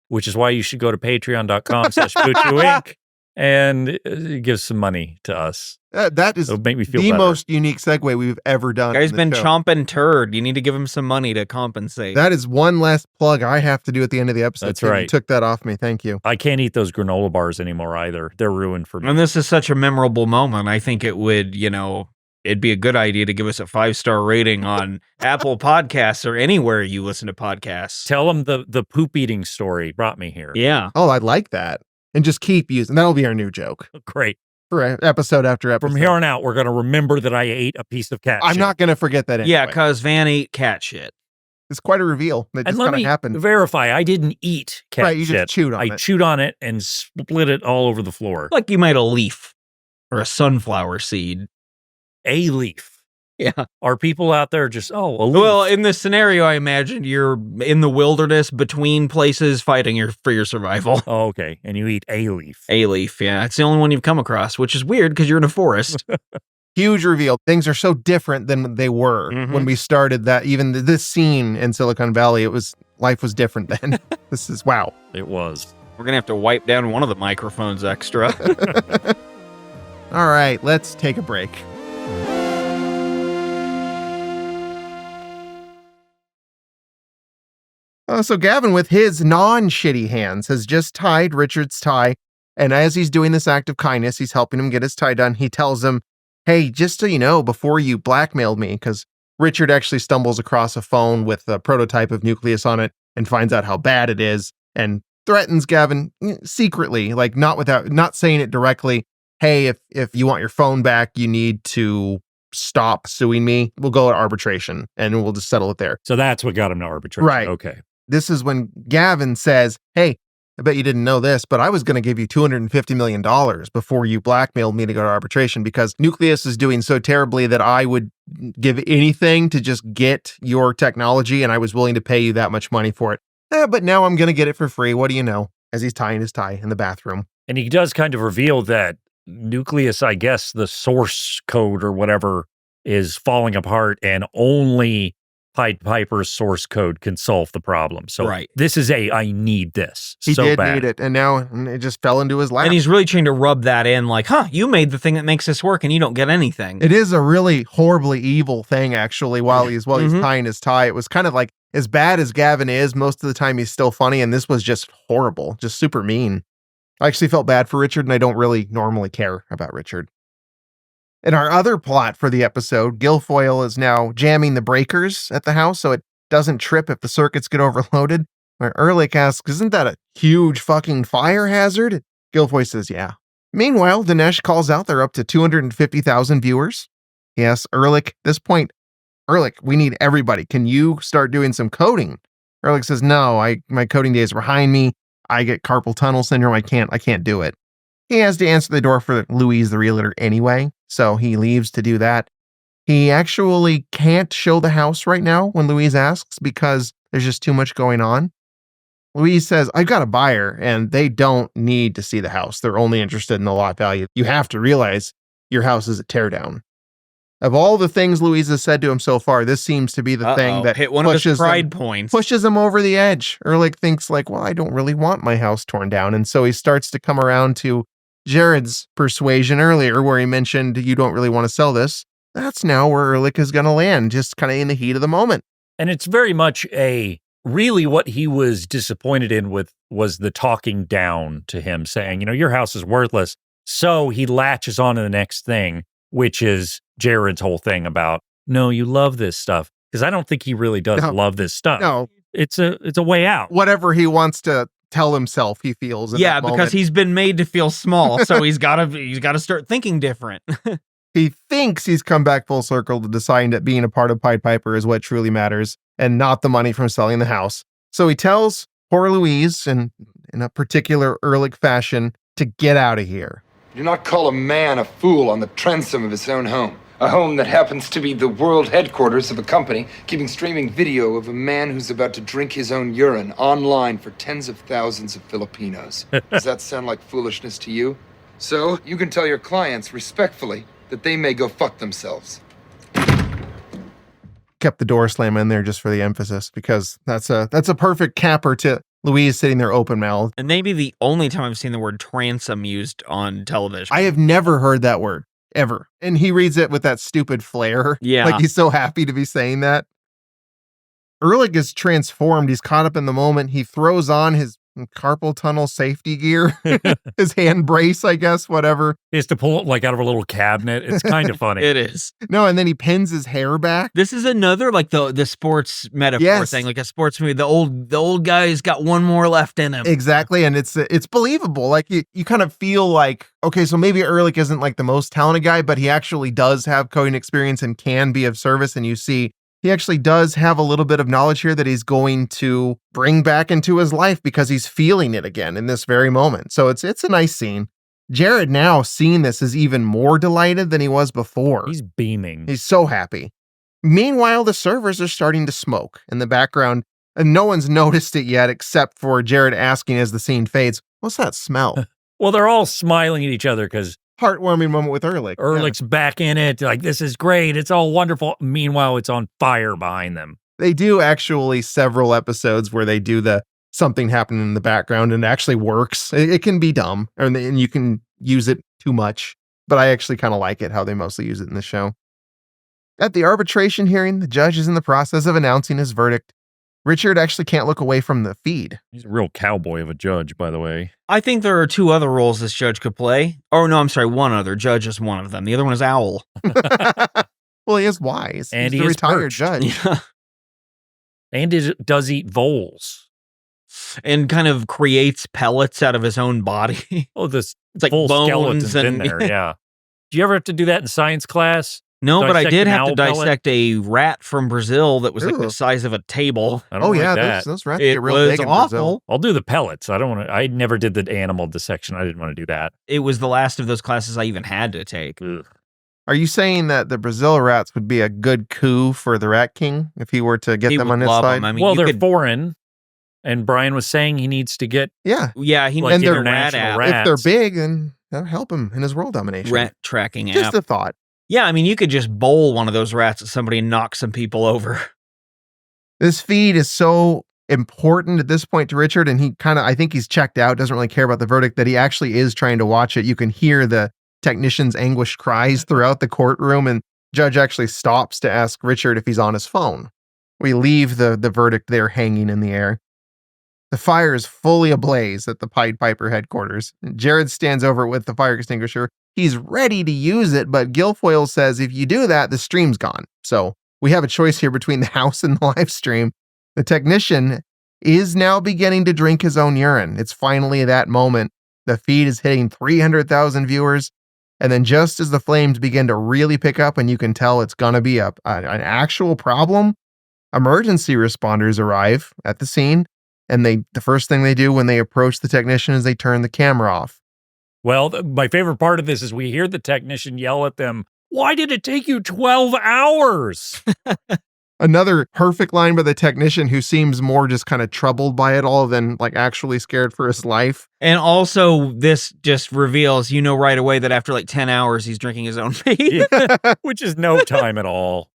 which is why you should go to patreon.com/Bootu Inc. and gives some money to us. That is It'll make me feel the better. most unique segue we've ever done. Guy's in the been show. chomping turd. You need to give him some money to compensate. That is one last plug I have to do at the end of the episode. That's Tim, you right. took that off me. Thank you. I can't eat those granola bars anymore either. They're ruined for me. And this is such a memorable moment. I think it would, it'd be a good idea to give us a 5-star rating on Apple Podcasts or anywhere you listen to podcasts. Tell them the poop eating story brought me here. Yeah. Oh, I like that. And just keep using. That'll be our new joke Great. for episode after episode. From here on out, we're going to remember that I ate a piece of cat I'm shit. not going to forget that anyway. Yeah, because Van ate cat shit. It's quite a reveal. That And just let kind of me happened. verify, I didn't eat cat Right, you shit. just chewed on I it. chewed on it and split it all over the floor. Like you might a leaf or a sunflower seed. A leaf. Yeah. Are people out there just, a leaf? Well, in this scenario, I imagine you're in the wilderness between places fighting for your survival. Oh, okay. And you eat a leaf. A leaf, yeah. It's the only one you've come across, which is weird because you're in a forest. Huge reveal. Things are so different than they were when we started that. Even this scene in Silicon Valley, life was different then. This is wow. It was. We're going to have to wipe down one of the microphones extra. All right, let's take a break. So Gavin, with his non-shitty hands, has just tied Richard's tie. And as he's doing this act of kindness, he's helping him get his tie done. He tells him, hey, just so you know, before you blackmailed me, because Richard actually stumbles across a phone with a prototype of Nucleus on it and finds out how bad it is and threatens Gavin secretly, like not saying it directly. Hey, if you want your phone back, you need to stop suing me. We'll go to arbitration and we'll just settle it there. So that's what got him to arbitration. Right. Okay. This is when Gavin says, hey, I bet you didn't know this, but I was going to give you $250 million before you blackmailed me to go to arbitration because Nucleus is doing so terribly that I would give anything to just get your technology, and I was willing to pay you that much money for it. But now I'm going to get it for free. What do you know? As he's tying his tie in the bathroom. And he does kind of reveal that Nucleus, I guess, the source code or whatever is falling apart and only Pied Piper's source code can solve the problem. So This is I need this He so did bad. need it, and now it just fell into his lap. And he's really trying to rub that in like, you made the thing that makes this work and you don't get anything. It is a really horribly evil thing, actually, while he's tying his tie. It was kind of like, as bad as Gavin is, most of the time he's still funny, and this was just horrible, just super mean. I actually felt bad for Richard, and I don't really normally care about Richard. In our other plot for the episode, Guilfoyle is now jamming the breakers at the house so it doesn't trip if the circuits get overloaded. Where Ehrlich asks, isn't that a huge fucking fire hazard? Guilfoyle says, yeah. Meanwhile, Dinesh calls out they're up to 250,000 viewers. He asks Ehrlich, at this point, Ehrlich, we need everybody. Can you start doing some coding? Ehrlich says, no, my coding days are behind me. I get carpal tunnel syndrome. I can't do it. He has to answer the door for Louise the realtor anyway, so he leaves to do that. He actually can't show the house right now when Louise asks because there's just too much going on. Louise says, I've got a buyer and they don't need to see the house. They're only interested in the lot value. You have to realize your house is a teardown. Of all the things Louise has said to him so far, this seems to be the thing that hit one of his pride points. Pushes him over the edge. Ehrlich thinks like, well, I don't really want my house torn down. And so he starts to come around to Jared's persuasion earlier where he mentioned you don't really want to sell this. That's now where Ehrlich is going to land, just kind of in the heat of the moment. And it's very much really what he was disappointed in was the talking down to him saying, your house is worthless. So he latches on to the next thing, which is Jared's whole thing about, no, you love this stuff. Because I don't think he really does love this stuff. No. It's a way out. Whatever he wants to tell himself he feels in that moment. Because he's been made to feel small, so he's got to start thinking different. He thinks he's come back full circle to deciding that being a part of Pied Piper is what truly matters and not the money from selling the house. So he tells poor Louise in a particular Ehrlich fashion to get out of here. Do not call a man a fool on the transom of his own home. A home that happens to be the world headquarters of a company keeping streaming video of a man who's about to drink his own urine online for tens of thousands of Filipinos. Does that sound like foolishness to you? So you can tell your clients respectfully that they may go fuck themselves. Kept the door slam in there just for the emphasis because that's a perfect capper to Louise sitting there open-mouthed. And maybe the only time I've seen the word transom used on television. I have never heard that word, ever. And he reads it with that stupid flair. Yeah. Like he's so happy to be saying that. Ehrlich is transformed. He's caught up in the moment. He throws on his carpal tunnel safety gear, his hand brace, I guess, whatever. He has to pull it like out of a little cabinet. It's kind of funny. It is. No, and then he pins his hair back. This is another like the sports metaphor Yes. thing, like a sports movie. The old guy's got one more left in him. Exactly, and it's believable. Like you kind of feel like, okay, so maybe Ehrlich isn't like the most talented guy, but he actually does have coding experience and can be of service. And you see, he actually does have a little bit of knowledge here that he's going to bring back into his life because he's feeling it again in this very moment. So it's a nice scene. Jared now seeing this is even more delighted than he was before. He's beaming. He's so happy. Meanwhile, the servers are starting to smoke in the background, and no one's noticed it yet except for Jared asking as the scene fades, "What's that smell?" Well, they're all smiling at each other because Heartwarming moment with Ehrlich. Ehrlich's back in it. Like, this is great. It's all wonderful. Meanwhile, it's on fire behind them. They do actually several episodes where they do the something happening in the background and it actually works. It can be dumb and you can use it too much, but I actually kind of like it how they mostly use it in the show. At the arbitration hearing, the judge is in the process of announcing his verdict. Richard actually can't look away from the feed. He's a real cowboy of a judge, by the way. I think there are two other roles this judge could play. Oh, no, I'm sorry. One other. Judge is one of them. The other one is Owl. Well, he is wise. And He's he the is retired perched. judge. Yeah. And does eat voles. And kind of creates pellets out of his own body. Oh, this It's like full bones skeletons in and- there, yeah. Do you ever have to do that in science class? No, but I Dissect did an have to owl pellet? dissect a rat from Brazil that was like Ooh. the size of a table. I don't Oh, like yeah, that. those rats It get real was big in awful. Brazil. I'll do the pellets. I don't want to. I never did the animal dissection. I didn't want to do that. It was the last of those classes I even had to take. Ugh. Are you saying that the Brazil rats would be a good coup for the Rat King if he were to get He them would on his love side? them. I mean, Well, you they're could, foreign, and Brian was saying he needs to get Yeah. yeah, he like needs a rat international app, rats. If they're big, then that'll help him in his world domination. rat tracking Just app. a thought. Yeah, I mean, you could just bowl one of those rats at somebody and knock some people over. This feed is so important at this point to Richard, and he I think he's checked out, doesn't really care about the verdict, that he actually is trying to watch it. You can hear the technician's anguished cries throughout the courtroom, and judge actually stops to ask Richard if he's on his phone. We leave the verdict there hanging in the air. The fire is fully ablaze at the Pied Piper headquarters. Jared stands over it with the fire extinguisher. He's ready to use it, but Guilfoyle says if you do that, the stream's gone. So we have a choice here between the house and the live stream. The technician is now beginning to drink his own urine. It's finally that moment. The feed is hitting 300,000 viewers. And then just as the flames begin to really pick up and you can tell it's going to be an actual problem, emergency responders arrive at the scene. And the first thing they do when they approach the technician is they turn the camera off. Well, my favorite part of this is we hear the technician yell at them, "Why did it take you 12 hours?" Another perfect line by the technician who seems more just kind of troubled by it all than like actually scared for his life. And also, this just reveals, right away that after like 10 hours, he's drinking his own feed. Which is no time at all.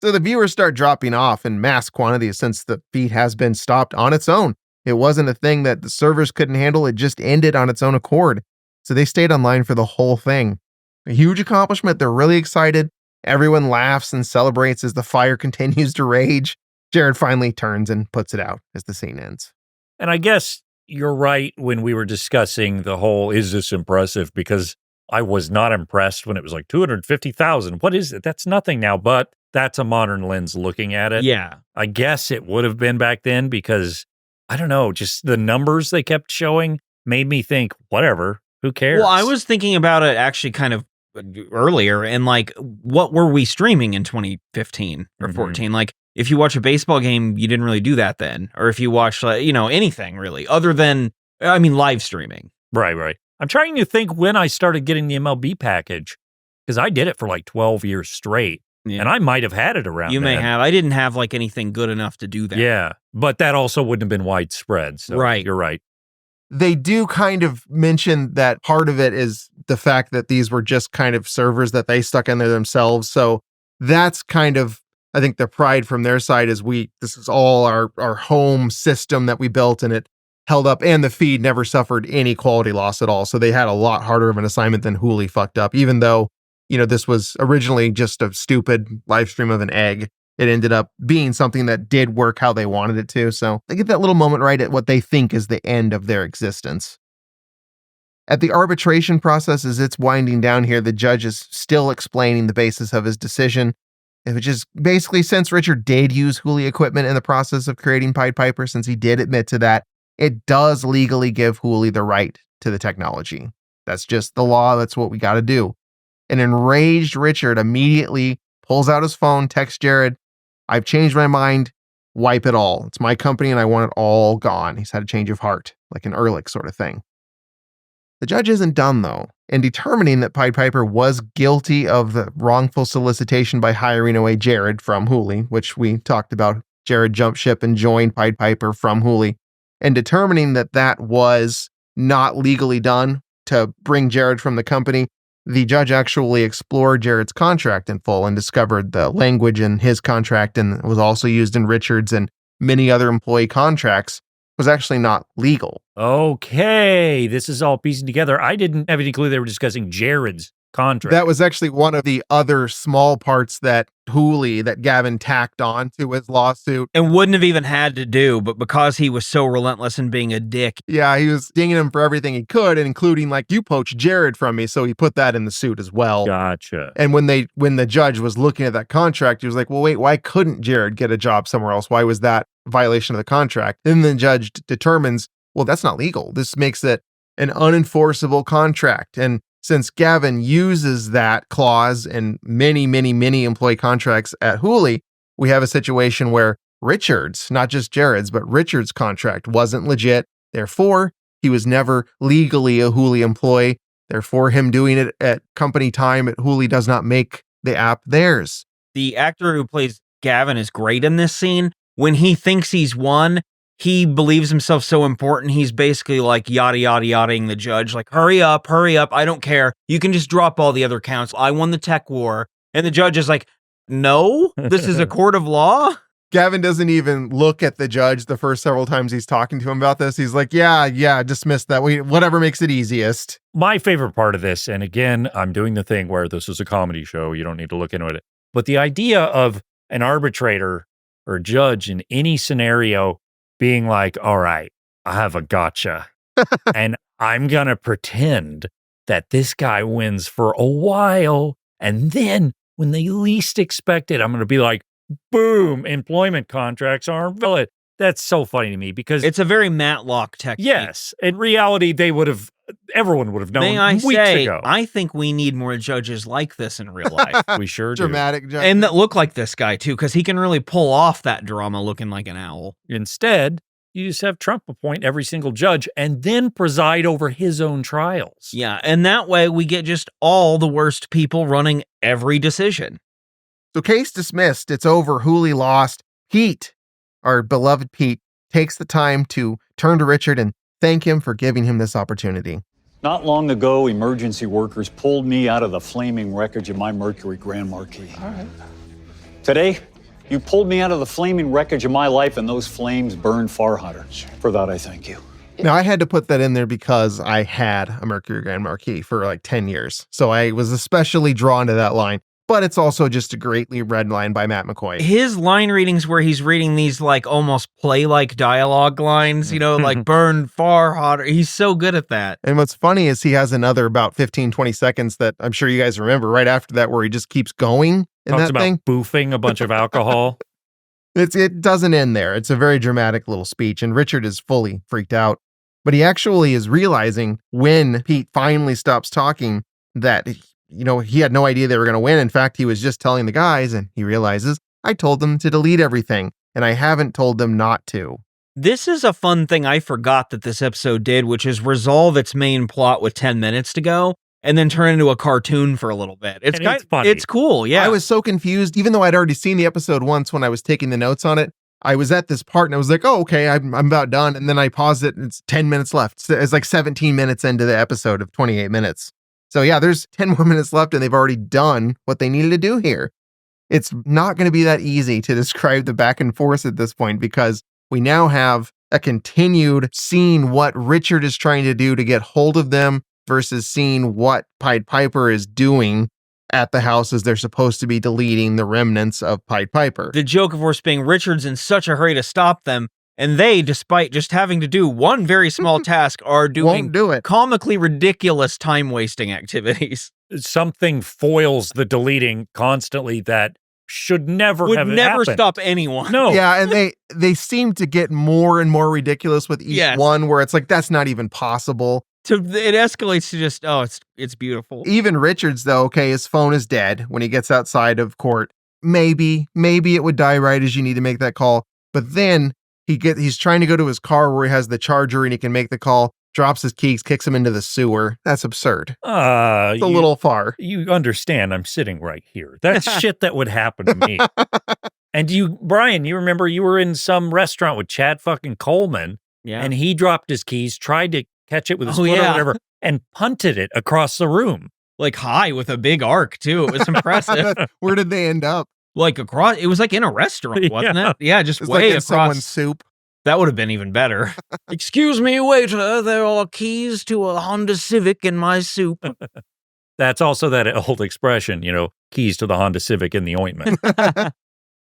So the viewers start dropping off in mass quantities since the feed has been stopped on its own. It wasn't a thing that the servers couldn't handle. It just ended on its own accord. So they stayed online for the whole thing. A huge accomplishment. They're really excited. Everyone laughs and celebrates as the fire continues to rage. Jared finally turns and puts it out as the scene ends. And I guess you're right when we were discussing the whole, is this impressive? Because I was not impressed when it was like 250,000. What is it? That's nothing now, but that's a modern lens looking at it. Yeah. I guess it would have been back then because, I don't know, just the numbers they kept showing made me think, whatever, who cares? Well, I was thinking about it actually kind of earlier and like, what were we streaming in 2015 or 14? Like, if you watch a baseball game, you didn't really do that then. Or if you watch, anything really, other than, live streaming. Right. I'm trying to think when I started getting the MLB package because I did it for like 12 years straight. Yeah. And I might have had it around You may then. have. I didn't have like anything good enough to do that. Yeah, but that also wouldn't have been widespread. So Right. You're right. They do kind of mention that part of it is the fact that these were just kind of servers that they stuck in there themselves. So that's kind of I think the pride from their side is this is all our home system that we built, and it held up, and the feed never suffered any quality loss at all. So they had a lot harder of an assignment than Hooli fucked up, even though, this was originally just a stupid live stream of an egg. It ended up being something that did work how they wanted it to. So they get that little moment right at what they think is the end of their existence. At the arbitration process, as it's winding down here, the judge is still explaining the basis of his decision, which is basically, since Richard did use Hooli equipment in the process of creating Pied Piper, since he did admit to that, it does legally give Hooli the right to the technology. That's just the law. That's what we got to do. An enraged Richard immediately pulls out his phone, texts Jared, "I've changed my mind. Wipe it all. It's my company and I want it all gone." He's had a change of heart, like an Ehrlich sort of thing. The judge isn't done, though. In determining that Pied Piper was guilty of the wrongful solicitation by hiring away Jared from Hooli, which we talked about, Jared jumped ship and joined Pied Piper from Hooli, and determining that that was not legally done to bring Jared from the company, the judge actually explored Jared's contract in full and discovered the language in his contract, and was also used in Richard's and many other employee contracts, was actually not legal. Okay, this is all piecing together. I didn't have any clue they were discussing Jared's contract. That was actually one of the other small parts that Gavin tacked on to his lawsuit. And wouldn't have even had to do, but because he was so relentless in being a dick. Yeah, he was dinging him for everything he could, including like, "You poached Jared from me," so he put that in the suit as well. Gotcha. And when the judge was looking at that contract, he was like, "Well, wait, why couldn't Jared get a job somewhere else? Why was that a violation of the contract?" Then the judge determines, well, that's not legal. This makes it an unenforceable contract. And since Gavin uses that clause in many, many, many employee contracts at Hooli, we have a situation where Richard's, not just Jared's, but Richard's contract wasn't legit. Therefore, he was never legally a Hooli employee. Therefore, him doing it at company time at Hooli does not make the app theirs. The actor who plays Gavin is great in this scene. When he thinks he's won, he believes himself so important, he's basically like yada-yada-yadaing the judge, like, hurry up, I don't care. You can just drop all the other counts. I won the tech war. And the judge is like, no, this is a court of law? Gavin doesn't even look at the judge the first several times he's talking to him about this. He's like, yeah, dismiss that. Whatever makes it easiest. My favorite part of this, and again, I'm doing the thing where this is a comedy show, you don't need to look into it, but the idea of an arbitrator or judge in any scenario being like, all right, I have a gotcha. And I'm going to pretend that this guy wins for a while. And then when they least expect it, I'm going to be like, boom, employment contracts aren't valid. That's so funny to me because it's a very Matlock technique. Yes. In reality, everyone would have known weeks ago. I think we need more judges like this in real life. We sure do. Dramatic judges. And that look like this guy too, because he can really pull off that drama looking like an owl. Instead, you just have Trump appoint every single judge and then preside over his own trials. Yeah, and that way we get just all the worst people running every decision. So case dismissed. It's over. Hooli lost. Pete, our beloved Pete, takes the time to turn to Richard and thank him for giving him this opportunity. Not long ago, emergency workers pulled me out of the flaming wreckage of my Mercury Grand Marquis. All right. Today, you pulled me out of the flaming wreckage of my life, and those flames burned far hotter. For that, I thank you. Now, I had to put that in there because I had a Mercury Grand Marquis for like 10 years. So I was especially drawn to that line. But it's also just a greatly read line by Matt McCoy. His line readings where he's reading these like almost play-like dialogue lines, like burn far hotter. He's so good at that. And what's funny is he has another about 15, 20 seconds that I'm sure you guys remember right after that where he just keeps going in Talks that about thing. Boofing a bunch of alcohol. It doesn't end there. It's a very dramatic little speech, and Richard is fully freaked out. But he actually is realizing when Pete finally stops talking that he had no idea they were going to win. In fact, he was just telling the guys, and he realizes, I told them to delete everything, and I haven't told them not to. This is a fun thing I forgot that this episode did, which is resolve its main plot with 10 minutes to go, and then turn into a cartoon for a little bit. It's funny. It's cool, yeah. I was so confused, even though I'd already seen the episode once when I was taking the notes on it. I was at this part, and I was like, oh, okay, I'm about done. And then I paused it, and it's 10 minutes left. So it's like 17 minutes into the episode of 28 minutes. So yeah, there's 10 more minutes left and they've already done what they needed to do here. It's not going to be that easy to describe the back and forth at this point because we now have a continued seeing what Richard is trying to do to get hold of them versus seeing what Pied Piper is doing at the house as they're supposed to be deleting the remnants of Pied Piper. The joke, of course, being Richard's in such a hurry to stop them, and they, despite just having to do one very small task, are doing Won't do it. comically ridiculous time-wasting activities. Something foils the deleting constantly that should never Would have never happened. stop anyone. No. Yeah, and they seem to get more and more ridiculous with each Yes. one where it's like, that's not even possible. It escalates to just, it's beautiful. Even Richards, though, okay, his phone is dead when he gets outside of court. Maybe it would die right as you need to make that call. But then he's trying to go to his car where he has the charger and he can make the call, drops his keys, kicks him into the sewer. That's absurd. It's a little far. You understand, I'm sitting right here. That's shit that would happen to me. And Brian, you remember you were in some restaurant with Chad fucking Coleman, Yeah. and he dropped his keys, tried to catch it with his foot or whatever, and punted it across the room. Like high with a big arc, too. It was impressive. Where did they end up? Like across, it was like in a restaurant, wasn't it? Yeah, just It's way like in across. someone's soup. That would have been even better. Excuse me, waiter, there are keys to a Honda Civic in my soup. That's also that old expression, keys to the Honda Civic in the ointment.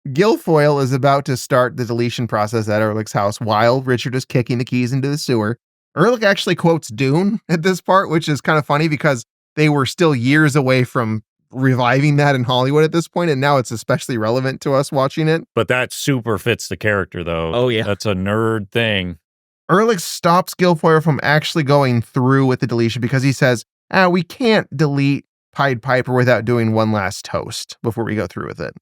Guilfoyle is about to start the deletion process at Ehrlich's house while Richard is kicking the keys into the sewer. Ehrlich actually quotes Dune at this part, which is kind of funny because they were still years away from reviving that in Hollywood at this point, and now it's especially relevant to us watching it. But that super fits the character, though. Oh, yeah. That's a nerd thing. Ehrlich stops Guilfoyle from actually going through with the deletion because he says, we can't delete Pied Piper without doing one last toast before we go through with it.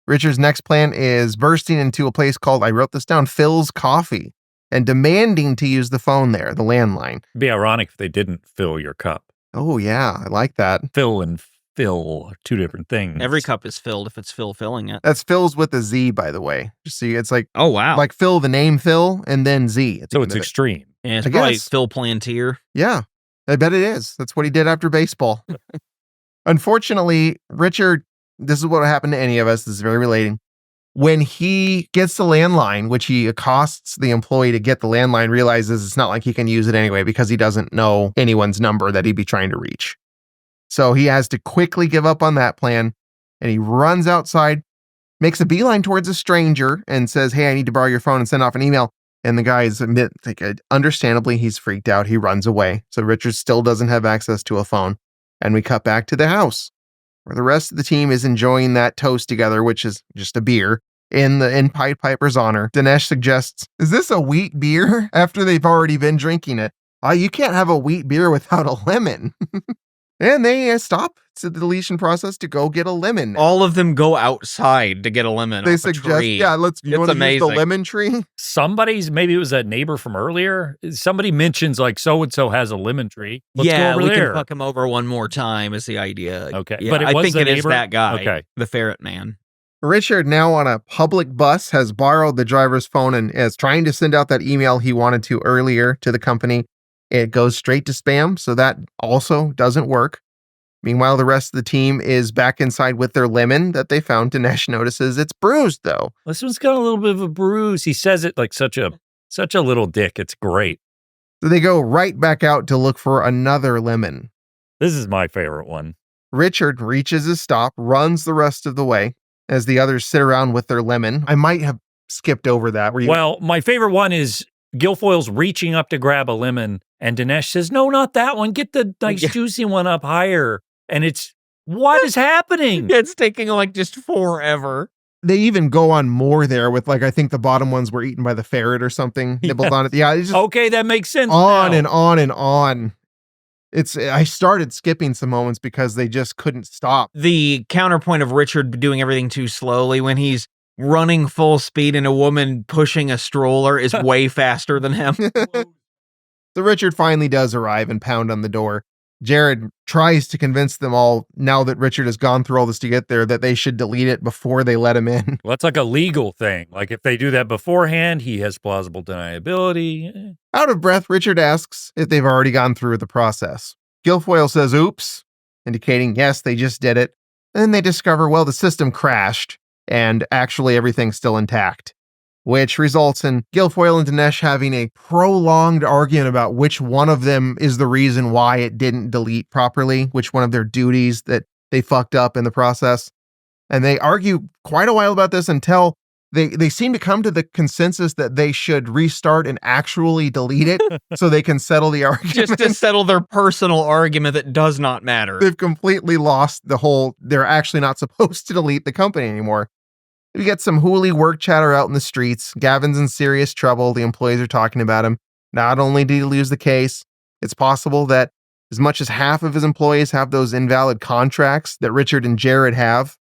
Richard's next plan is bursting into a place called, I wrote this down, Phil's Coffee, and demanding to use the phone there, the landline. It'd be ironic if they didn't fill your cup. Oh, yeah, I like that. Fill and fill are two different things. Every cup is filled if it's Phil filling it. That's Phil's with a Z, by the way. Just see, it's like, Oh, wow. like Phil, the name Phil, and then Z. at the So end it's of it. extreme. Yeah, it's I probably guess. Phil Plantier. Yeah, I bet it is. That's what he did after baseball. Unfortunately, Richard, this is what happened to any of us. This is very relating. When he gets the landline, which he accosts the employee to get the landline, realizes it's not like he can use it anyway because he doesn't know anyone's number that he'd be trying to reach. So he has to quickly give up on that plan, and he runs outside, makes a beeline towards a stranger and says, hey, I need to borrow your phone and send off an email. And the guy is understandably, he's freaked out. He runs away. So Richard still doesn't have access to a phone. And we cut back to the house where the rest of the team is enjoying that toast together, which is just a beer in Pied Piper's honor. Dinesh suggests, is this a wheat beer? After they've already been drinking it. You can't have a wheat beer without a lemon. And they stop the deletion process to go get a lemon. All of them go outside to get a lemon They off a suggest, tree. you want to use the amazing. lemon tree? Maybe it was a neighbor from earlier. Somebody mentions like so-and-so has a lemon tree. Let's go over we there. can fuck him over one more time is the idea. Okay, Yeah, but it I was think the it is neighbor? that guy, Okay. the ferret man. Richard, now on a public bus, has borrowed the driver's phone and is trying to send out that email he wanted to earlier to the company. It goes straight to spam, so that also doesn't work. Meanwhile, the rest of the team is back inside with their lemon that they found. Dinesh notices it's bruised, though. This one's got a little bit of a bruise. He says it like such a little dick. It's great. So they go right back out to look for another lemon. This is my favorite one. Richard reaches his stop, runs the rest of the way as the others sit around with their lemon. I might have skipped over that. Well, my favorite one is Guilfoyle's reaching up to grab a lemon, and Dinesh says, no, not that one. Get the nice juicy one up higher. And what is happening? It's taking like just forever. They even go on more there with I think the bottom ones were eaten by the ferret or something. Nibbled on it. Yeah. It's just Okay, that makes sense. on now. and on and on. I started skipping some moments because they just couldn't stop. The counterpoint of Richard doing everything too slowly when he's running full speed and a woman pushing a stroller is way faster than him. So Richard finally does arrive and pound on the door. Jared tries to convince them all, now that Richard has gone through all this to get there, that they should delete it before they let him in. Well, that's like a legal thing. Like if they do that beforehand, he has plausible deniability. Out of breath, Richard asks if they've already gone through the process. Guilfoyle says, oops, indicating yes, they just did it. And then they discover, well, the system crashed and actually everything's still intact, which results in Guilfoyle and Dinesh having a prolonged argument about which one of them is the reason why it didn't delete properly, which one of their duties that they fucked up in the process. And they argue quite a while about this until they seem to come to the consensus that they should restart and actually delete it so they can settle the argument. Just to settle their personal argument that does not matter. They've completely lost the whole, they're actually not supposed to delete the company anymore. We get some Hooli work chatter out in the streets. Gavin's in serious trouble. The employees are talking about him. Not only did he lose the case, it's possible that as much as half of his employees have those invalid contracts that Richard and Jared have.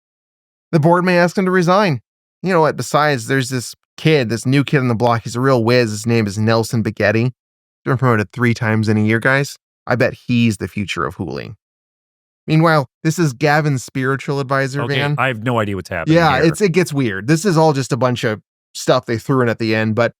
The board may ask him to resign. You know what? Besides, there's this new kid on the block. He's a real whiz. His name is Nelson Baghetti. He's been promoted 3 times in a year, guys. I bet he's the future of Hooli. Meanwhile, this is Gavin's spiritual advisor, Van. I have no idea what's happening. Yeah, here. it gets weird. This is all just a bunch of stuff they threw in at the end, but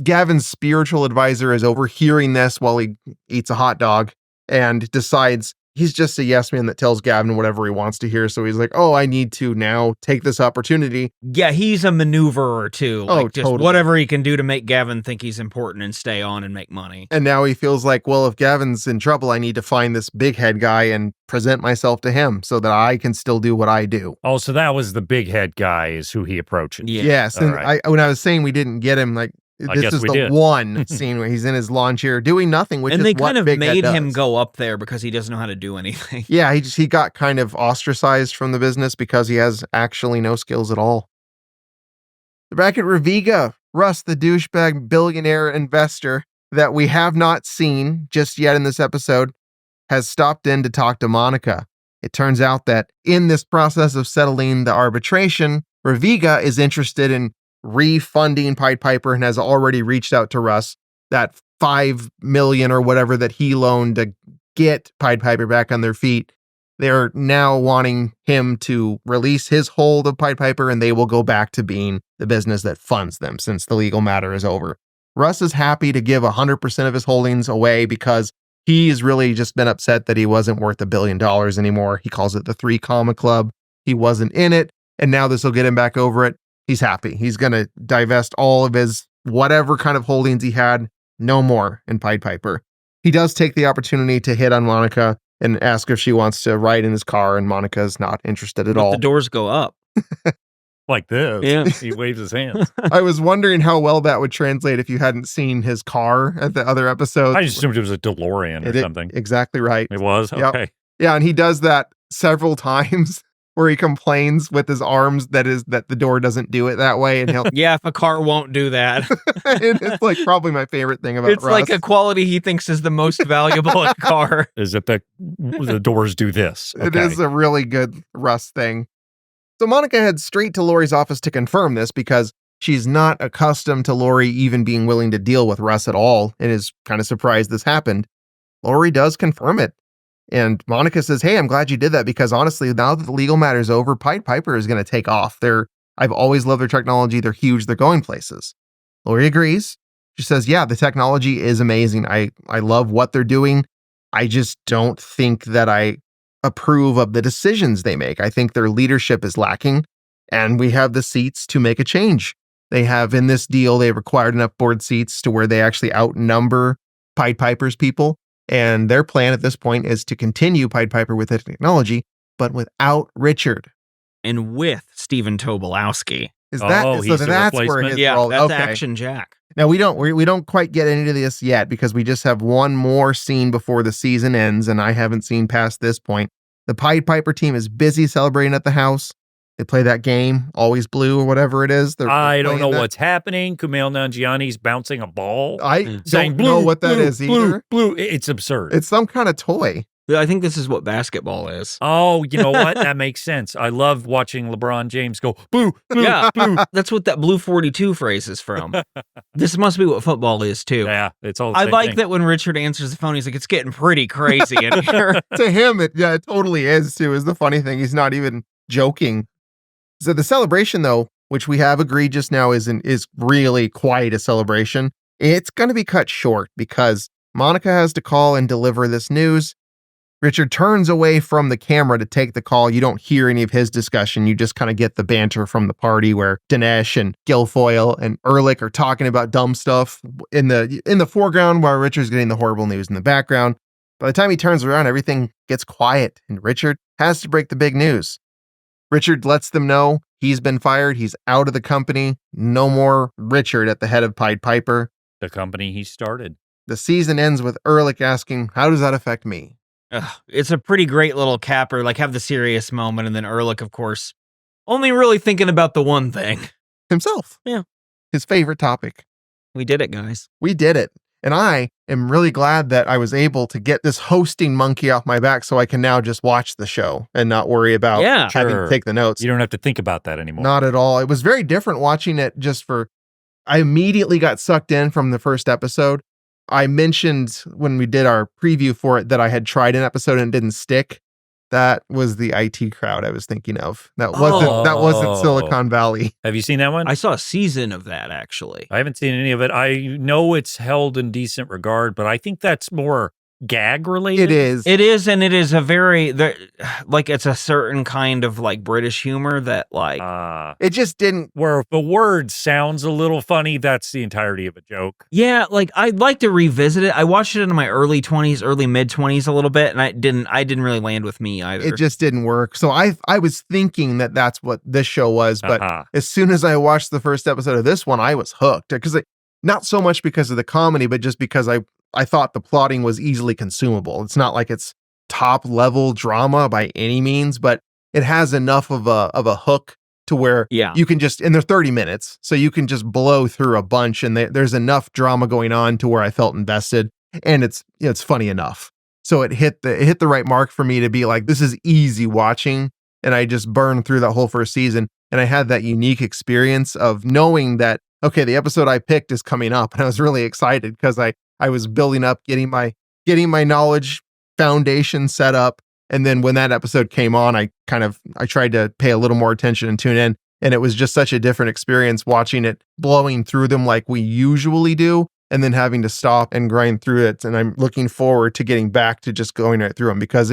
Gavin's spiritual advisor is overhearing this while he eats a hot dog and decides he's just a yes man that tells Gavin whatever he wants to hear. So he's like, oh, I need to now take this opportunity. Yeah, he's a maneuverer too. Oh, Just totally. whatever he can do to make Gavin think he's important and stay on and make money. And now he feels like, well, if Gavin's in trouble, I need to find this big head guy and present myself to him so that I can still do what I do. Oh, so that was the big head guy is who he approaches. Yeah. Yes. All And right. when I was saying we didn't get him, like, I this guess is we the did. one scene where he's in his lawn chair doing nothing, which And is they what kind of Big Head made him does. go up there because he doesn't know how to do anything. Yeah, he got kind of ostracized from the business because he has actually no skills at all. Back at Raviga, Russ, the douchebag billionaire investor that we have not seen just yet in this episode, has stopped in to talk to Monica. It turns out that in this process of settling the arbitration, Raviga is interested in refunding Pied Piper and has already reached out to Russ. That $5 million or whatever that he loaned to get Pied Piper back on their feet, they're now wanting him to release his hold of Pied Piper and they will go back to being the business that funds them since the legal matter is over. Russ is happy to give 100% of his holdings away because he's really just been upset that he wasn't worth $1 billion anymore. He calls it the 3 Comma Club. He wasn't in it, and now this will get him back over it. He's happy. He's going to divest all of his whatever kind of holdings he had, no more in Pied Piper. He does take the opportunity to hit on Monica and ask if she wants to ride in his car, and Monica's not interested at But all. the doors go up. Like this. Yeah. He waves his hands. I was wondering how well that would translate if you hadn't seen his car at the other episodes. I just assumed it was a DeLorean or something. Exactly right. It was? Yep. Okay. Yeah, and he does that several times where he complains with his arms that the door doesn't do it that way, and he'll Yeah, if a car won't do that. it's like probably my favorite thing about It's Russ. like a quality he thinks is the most valuable in a car. Is it that the doors do this? It is a really good Russ thing. So Monica heads straight to Lori's office to confirm this because she's not accustomed to Lori even being willing to deal with Russ at all and is kind of surprised this happened. Lori does confirm it. And Monica says, hey, I'm glad you did that because honestly, now that the legal matter's over, Pied Piper is going to take off. I've always loved their technology. They're huge. They're going places. Lori agrees. She says, yeah, the technology is amazing. I love what they're doing. I just don't think that I approve of the decisions they make. I think their leadership is lacking and we have the seats to make a change. They have in this deal, they've acquired enough board seats to where they actually outnumber Pied Piper's people. And their plan at this point is to continue Pied Piper with the technology, but without Richard. And with Stephen Tobolowsky. Is that Oh, so? he's the That's where replacement? his Yeah, role. that's Okay. Action Jack. Now we don't quite get into this yet because we just have one more scene before the season ends, and I haven't seen past this point. The Pied Piper team is busy celebrating at the house. They play that game, Always Blue or whatever it is. I don't know playing that. what's happening. Kumail Nanjiani's bouncing a ball. I saying don't know blue, what that blue, is blue, either. blue. It's absurd. It's some kind of toy. I think this is what basketball is. Oh, you know what? That makes sense. I love watching LeBron James go, blue, blue, Yeah, blue. that's what that Blue 42 phrase is from. This must be what football is too. Yeah, it's all the I same like thing. that when Richard answers the phone, he's like, it's getting pretty crazy in here. To him, it totally is too, is the funny thing. He's not even joking. So the celebration, though, which we have agreed just now is really quite a celebration. It's going to be cut short because Monica has to call and deliver this news. Richard turns away from the camera to take the call. You don't hear any of his discussion. You just kind of get the banter from the party where Dinesh and Guilfoyle and Ehrlich are talking about dumb stuff in the foreground while Richard's getting the horrible news in the background. By the time he turns around, everything gets quiet and Richard has to break the big news. Richard lets them know he's been fired. He's out of the company. No more Richard at the head of Pied Piper. The company he started. The season ends with Ehrlich asking, how does that affect me? It's a pretty great little capper, like have the serious moment, and then Ehrlich, of course, only really thinking about the one thing. Himself. Yeah. His favorite topic. We did it, guys. We did it. And I am really glad that I was able to get this hosting monkey off my back so I can now just watch the show and not worry about having to take the notes. You don't have to think about that anymore. Not at all. It was very different watching it I immediately got sucked in from the first episode. I mentioned when we did our preview for it that I had tried an episode and it didn't stick. That was the IT crowd I was thinking of. That wasn't Silicon Valley. Have you seen that one? I saw a season of that, actually. I haven't seen any of it. I know it's held in decent regard, but I think that's more gag related. It is. It is, and it is a very, it's a certain kind of like British humor that it just didn't. Where if a word sounds a little funny, that's the entirety of a joke. Yeah, like I'd like to revisit it. I watched it in my early mid 20s a little bit, and I didn't really land with me either. It just didn't work. So I was thinking that that's what this show was, but as soon as I watched the first episode of this one, I was hooked because not so much because of the comedy, but just because I thought the plotting was easily consumable. It's not like it's top level drama by any means, but it has enough of a hook to where you can just, and they're 30 minutes, so you can just blow through a bunch, and there's enough drama going on to where I felt invested, and it's funny enough. So it hit the right mark for me to be like, this is easy watching, and I just burned through that whole first season, and I had that unique experience of knowing that, okay, the episode I picked is coming up, and I was really excited because I was building up, getting my knowledge foundation set up. And then when that episode came on, I tried to pay a little more attention and tune in. And it was just such a different experience watching it, blowing through them like we usually do, and then having to stop and grind through it. And I'm looking forward to getting back to just going right through them because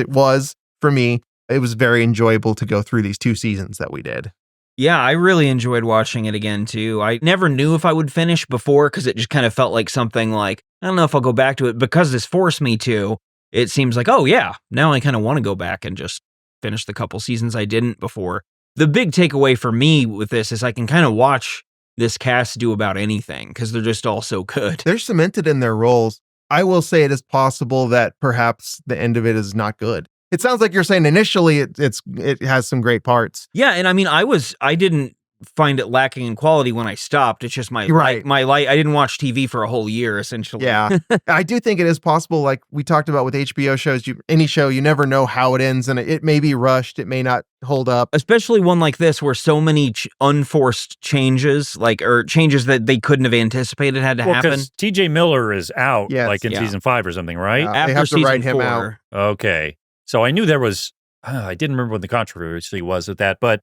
for me, it was very enjoyable to go through these 2 seasons that we did. Yeah, I really enjoyed watching it again, too. I never knew if I would finish before because it just kind of felt like something like, I don't know if I'll go back to it because this forced me to. It seems like, oh, yeah, now I kind of want to go back and just finish the couple seasons I didn't before. The big takeaway for me with this is I can kind of watch this cast do about anything because they're just all so good. They're cemented in their roles. I will say it is possible that perhaps the end of it is not good. It sounds like you're saying initially it has some great parts. Yeah, and I mean, I didn't find it lacking in quality when I stopped. It's just my light. I didn't watch TV for a whole year, essentially. Yeah, I do think it is possible. Like we talked about with HBO shows, any show, you never know how it ends, and it may be rushed. It may not hold up. Especially one like this, where so many unforced changes, or changes that they couldn't have anticipated had to happen. T.J. Miller is out, in season 5 or something, right? After they have to write him 4. out. Okay, so I knew there was. I didn't remember what the controversy was with that, but.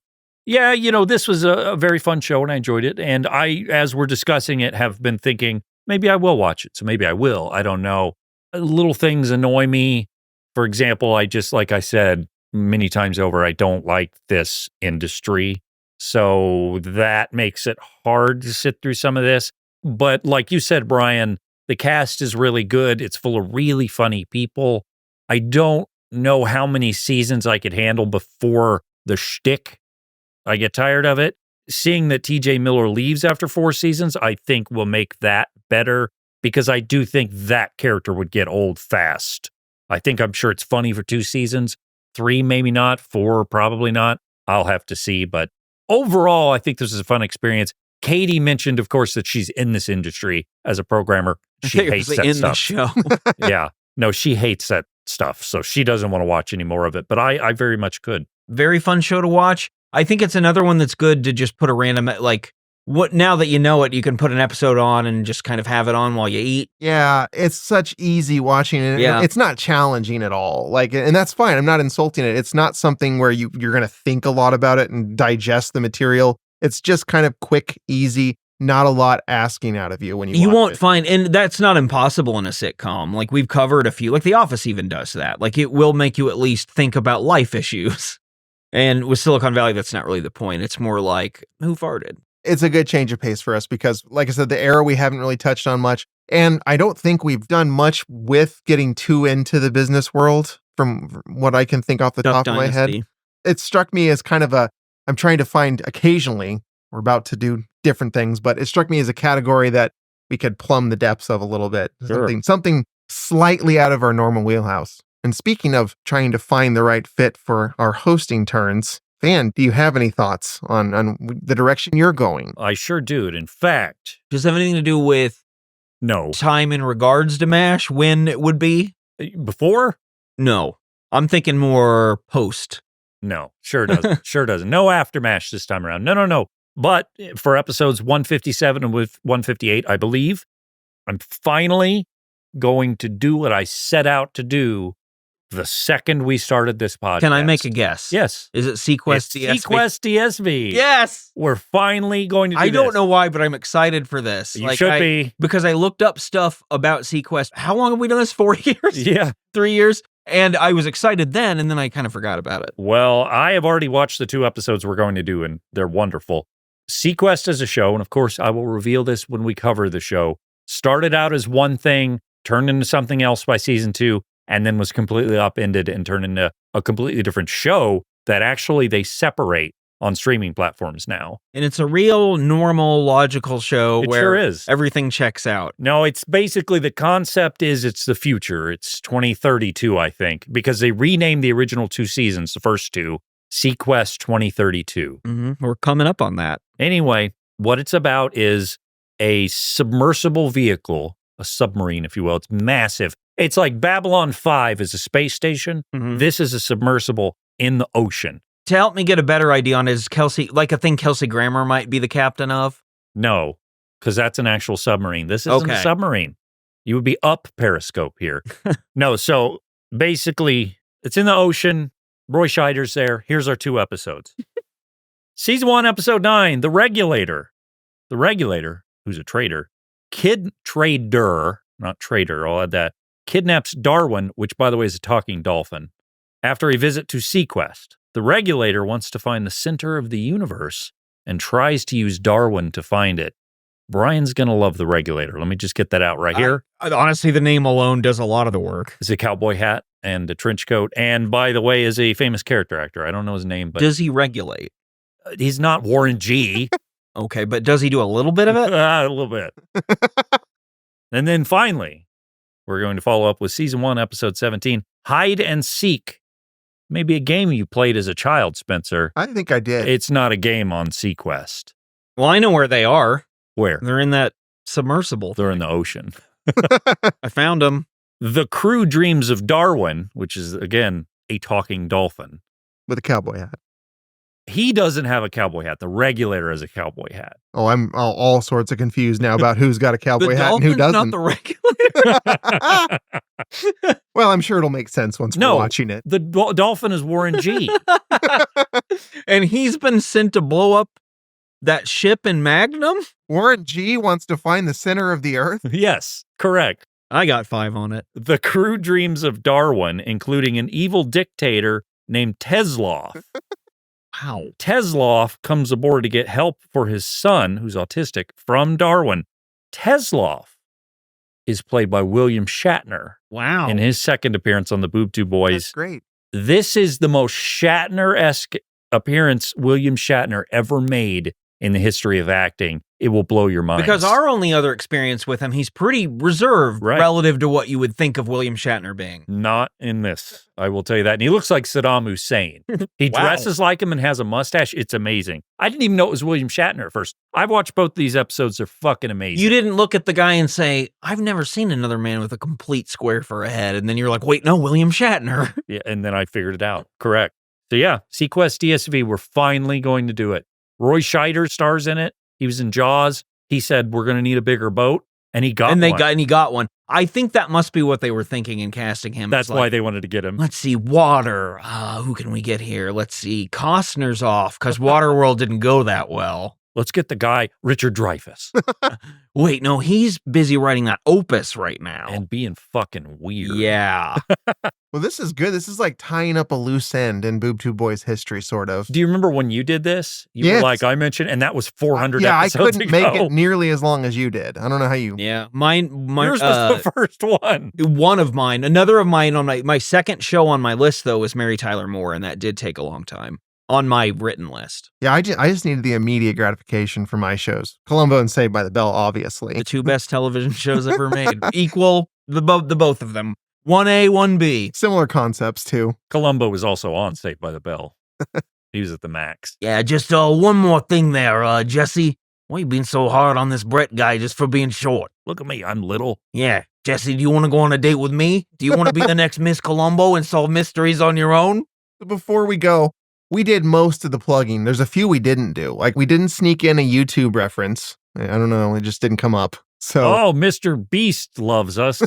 Yeah, this was a very fun show and I enjoyed it. And I, as we're discussing it, have been thinking, maybe I will watch it. So maybe I will. I don't know. Little things annoy me. For example, like I said many times over, I don't like this industry. So that makes it hard to sit through some of this. But like you said, Brian, the cast is really good. It's full of really funny people. I don't know how many seasons I could handle before the shtick. I get tired of it. Seeing that TJ Miller leaves after 4 seasons, I think will make that better because I do think that character would get old fast. I'm sure it's funny for 2 seasons, 3 maybe not, 4 probably not. I'll have to see. But overall, I think this is a fun experience. Katie mentioned, of course, that she's in this industry as a programmer. She hates that stuff. The show. Yeah. No, she hates that stuff. So she doesn't want to watch any more of it. But I very much could. Very fun show to watch. I think it's another one that's good to just put a random, now that you know it, you can put an episode on and just kind of have it on while you eat. Yeah, it's such easy watching it. Yeah. It's not challenging at all. And that's fine. I'm not insulting it. It's not something where you're going to think a lot about it and digest the material. It's just kind of quick, easy. not a lot asking out of you when You watch won't it. find, and that's not impossible in a sitcom. Like, we've covered a few, like The Office even does that. Like, it will make you at least think about life issues. And with Silicon Valley, that's not really the point. It's more like, who farted? It's a good change of pace for us because, like I said, the era we haven't really touched on much. And I don't think we've done much with getting too into the business world from what I can think off the Duck top of my Dynasty. head. It struck me as kind of I'm trying to find occasionally, we're about to do different things, but it struck me as a category that we could plumb the depths of a little bit. Sure. Something slightly out of our normal wheelhouse. And speaking of trying to find the right fit for our hosting turns, Van, do you have any thoughts on the direction you're going? I sure do. In fact, Does it have anything to do with no. time in regards to MASH, when it would be? Before? No. I'm thinking more post. No, sure doesn't. Sure doesn't. No aftermash this time around. No. But for episodes 157 and with 158, I believe, I'm finally going to do what I set out to do the second we started this podcast. Can I make a guess? Yes. Is it Sequest DSV? Sequest DSV. Yes. We're finally going to do I don't this. know why, but I'm excited for this. You should be. Because I looked up stuff about Sequest. How long have we done this? 4 years? Yeah. 3 years? And I was excited then, and then I kind of forgot about it. Well, I have already watched the 2 episodes we're going to do, and they're wonderful. Sequest as a show, and of course, I will reveal this when we cover the show, started out as one thing, turned into something else by season 2, and then was completely upended and turned into a completely different show that actually they separate on streaming platforms now. And it's a real, normal, logical show It where sure is. everything checks out. No, it's basically the concept is it's the future. It's 2032, I think, because they renamed the original 2 seasons, the first 2, Sequest 2032. We're coming up on that. Anyway, what it's about is a submersible vehicle, a submarine, if you will. It's massive. It's like Babylon 5 is a space station. This is a submersible in the ocean. To help me get a better idea on, is Kelsey, like a thing Kelsey Grammer might be the captain of? No, because that's an actual submarine. This isn't a submarine. You would be up Periscope here. No, so basically, it's in the ocean. Roy Scheider's there. Here's our 2 episodes. Season 1, episode 9, The Regulator. The Regulator, who's a traitor, not trader, I'll add that, kidnaps Darwin, which, by the way, is a talking dolphin, after a visit to Sequest. The Regulator wants to find the center of the universe and tries to use Darwin to find it. Brian's going to love The Regulator. Let me just get that out right here. Honestly, the name alone does a lot of the work. It's a cowboy hat and a trench coat. And by the way, is a famous character actor. I don't know his name, but Does he regulate? He's not Warren G. Okay, but does he do a little bit of it? A little bit. And then finally, we're going to follow up with season 1, episode 17, Hide and Seek. Maybe a game you played as a child, Spencer. I think I did. It's not a game on Sequest. Well, I know where they are. Where? They're in that submersible. They're in the ocean. I found them. The crew dreams of Darwin, which is, again, a talking dolphin. With a cowboy hat. He doesn't have a cowboy hat. The Regulator has a cowboy hat. Oh, I'm all sorts of confused now about who's got a cowboy hat and who doesn't. Not the Regulator. Well, I'm sure it'll make sense once we're watching it. The dolphin is Warren G. And he's been sent to blow up that ship in Magnum? Warren G wants to find the center of the earth? Yes, correct. I got 5 on it. The crew dreams of Darwin, including an evil dictator named Tesloff. Wow. Tesloff comes aboard to get help for his son, who's autistic, from Darwin. Tesloff is played by William Shatner. Wow. In his second appearance on the Boob Tube Boys. That's great. This is the most Shatner-esque appearance William Shatner ever made in the history of acting. It will blow your mind. Because our only other experience with him, he's pretty reserved Right. relative to what you would think of William Shatner being. Not in this, I will tell you that. And he looks like Saddam Hussein. He Wow. dresses like him and has a mustache. It's amazing. I didn't even know it was William Shatner at first. I've watched both these episodes. They're fucking amazing. You didn't look at the guy and say, I've never seen another man with a complete square for a head. And then you're like, wait, no, William Shatner. Yeah, and then I figured it out. Correct. So yeah, Sequest DSV, we're finally going to do it. Roy Scheider stars in it. He was in Jaws. He said, we're going to need a bigger boat. And he got one. And he got one. I think that must be what they were thinking in casting him. That's It's like, why they wanted to get him. let's see, water. Who can we get here? Let's see, Costner's off because Waterworld didn't go that well. let's get the guy, Richard Dreyfuss. Wait, no, he's busy writing that opus right now. And being fucking weird. Yeah. Well, this is good. This is like tying up a loose end in Boob Tube Boys history, sort of. Do you remember when you did this? You were like, I mentioned, and that was 400 yeah, episodes I couldn't ago. make it nearly as long as you did. I don't know how you... Yeah, mine Yours was the first one. One of mine. Another of mine on my second show on my list, though, was Mary Tyler Moore, and that did take a long time on my written list. Yeah, I just needed the immediate gratification for my shows. Columbo and Saved by the Bell, obviously. The two best television shows ever made. Equal, the both of them. 1A, 1B. Similar concepts, too. Columbo was also on Saved by the Bell. He was at the max. Yeah, just one more thing there, Jesse. Why you being so hard on this Brett guy just for being short? Look at me, I'm little. Yeah, Jesse, do you want to go on a date with me? Do you want to be the next Miss Columbo and solve mysteries on your own? Before we go, we did most of the plugging. There's a few we didn't do. Like, we didn't sneak in a YouTube reference. I don't know, it just didn't come up. So, Oh, Mr. Beast loves us.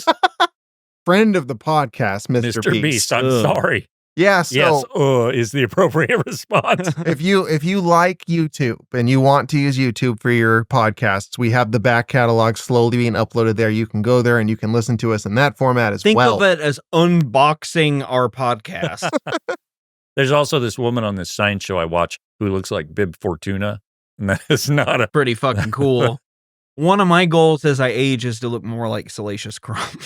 friend of the podcast, Mr. Beast, I'm sorry. Yeah, so Yes, is the appropriate response. if you like YouTube and you want to use YouTube for your podcasts, we have the back catalog slowly being uploaded there. You can go there and you can listen to us in that format as Think well. of it as unboxing our podcast. There's also this woman on this science show I watch who looks like Bib Fortuna, and that is not a... Pretty fucking cool. One of my goals as I age is to look more like Salacious Crumb.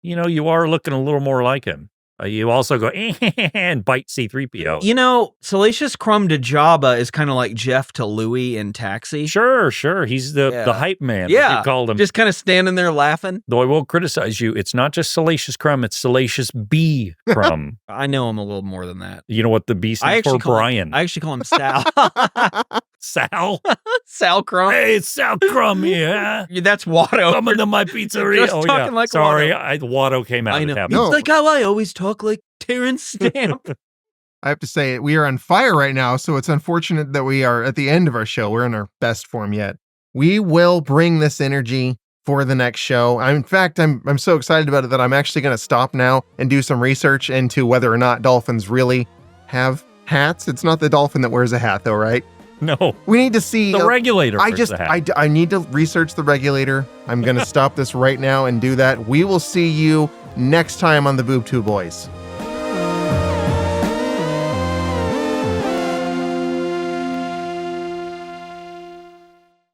You know, you are looking a little more like him. You also go and bite C-3PO. You know, Salacious Crumb to Jabba is kind of like Jeff to Louie in Taxi. Sure. He's the hype man. Yeah. You called him. Just kind of standing there laughing. Though I will criticize you, it's not just Salacious Crumb, it's Salacious B. Crumb. I know him a little more than that. You know what the B stands for? Brian. I actually call him Sal. Sal? Sal Crumb. Hey, it's Sal Crumb here. That's Watto. Come into my pizzeria. Just talking like Sorry, Watto. Watto came out. I know. It No. It's like how I always talk like Terrence Stamp. I have to say, we are on fire right now, so it's unfortunate that we are at the end of our show. We're in our best form yet. We will bring this energy for the next show. In fact, I'm so excited about it that I'm actually going to stop now and do some research into whether or not dolphins really have hats. It's not the dolphin that wears a hat, though, right? No. We need to see The regulator. I need to research the regulator. I'm going to stop this right now and do that. We will see you next time on the Boob Tube Boys.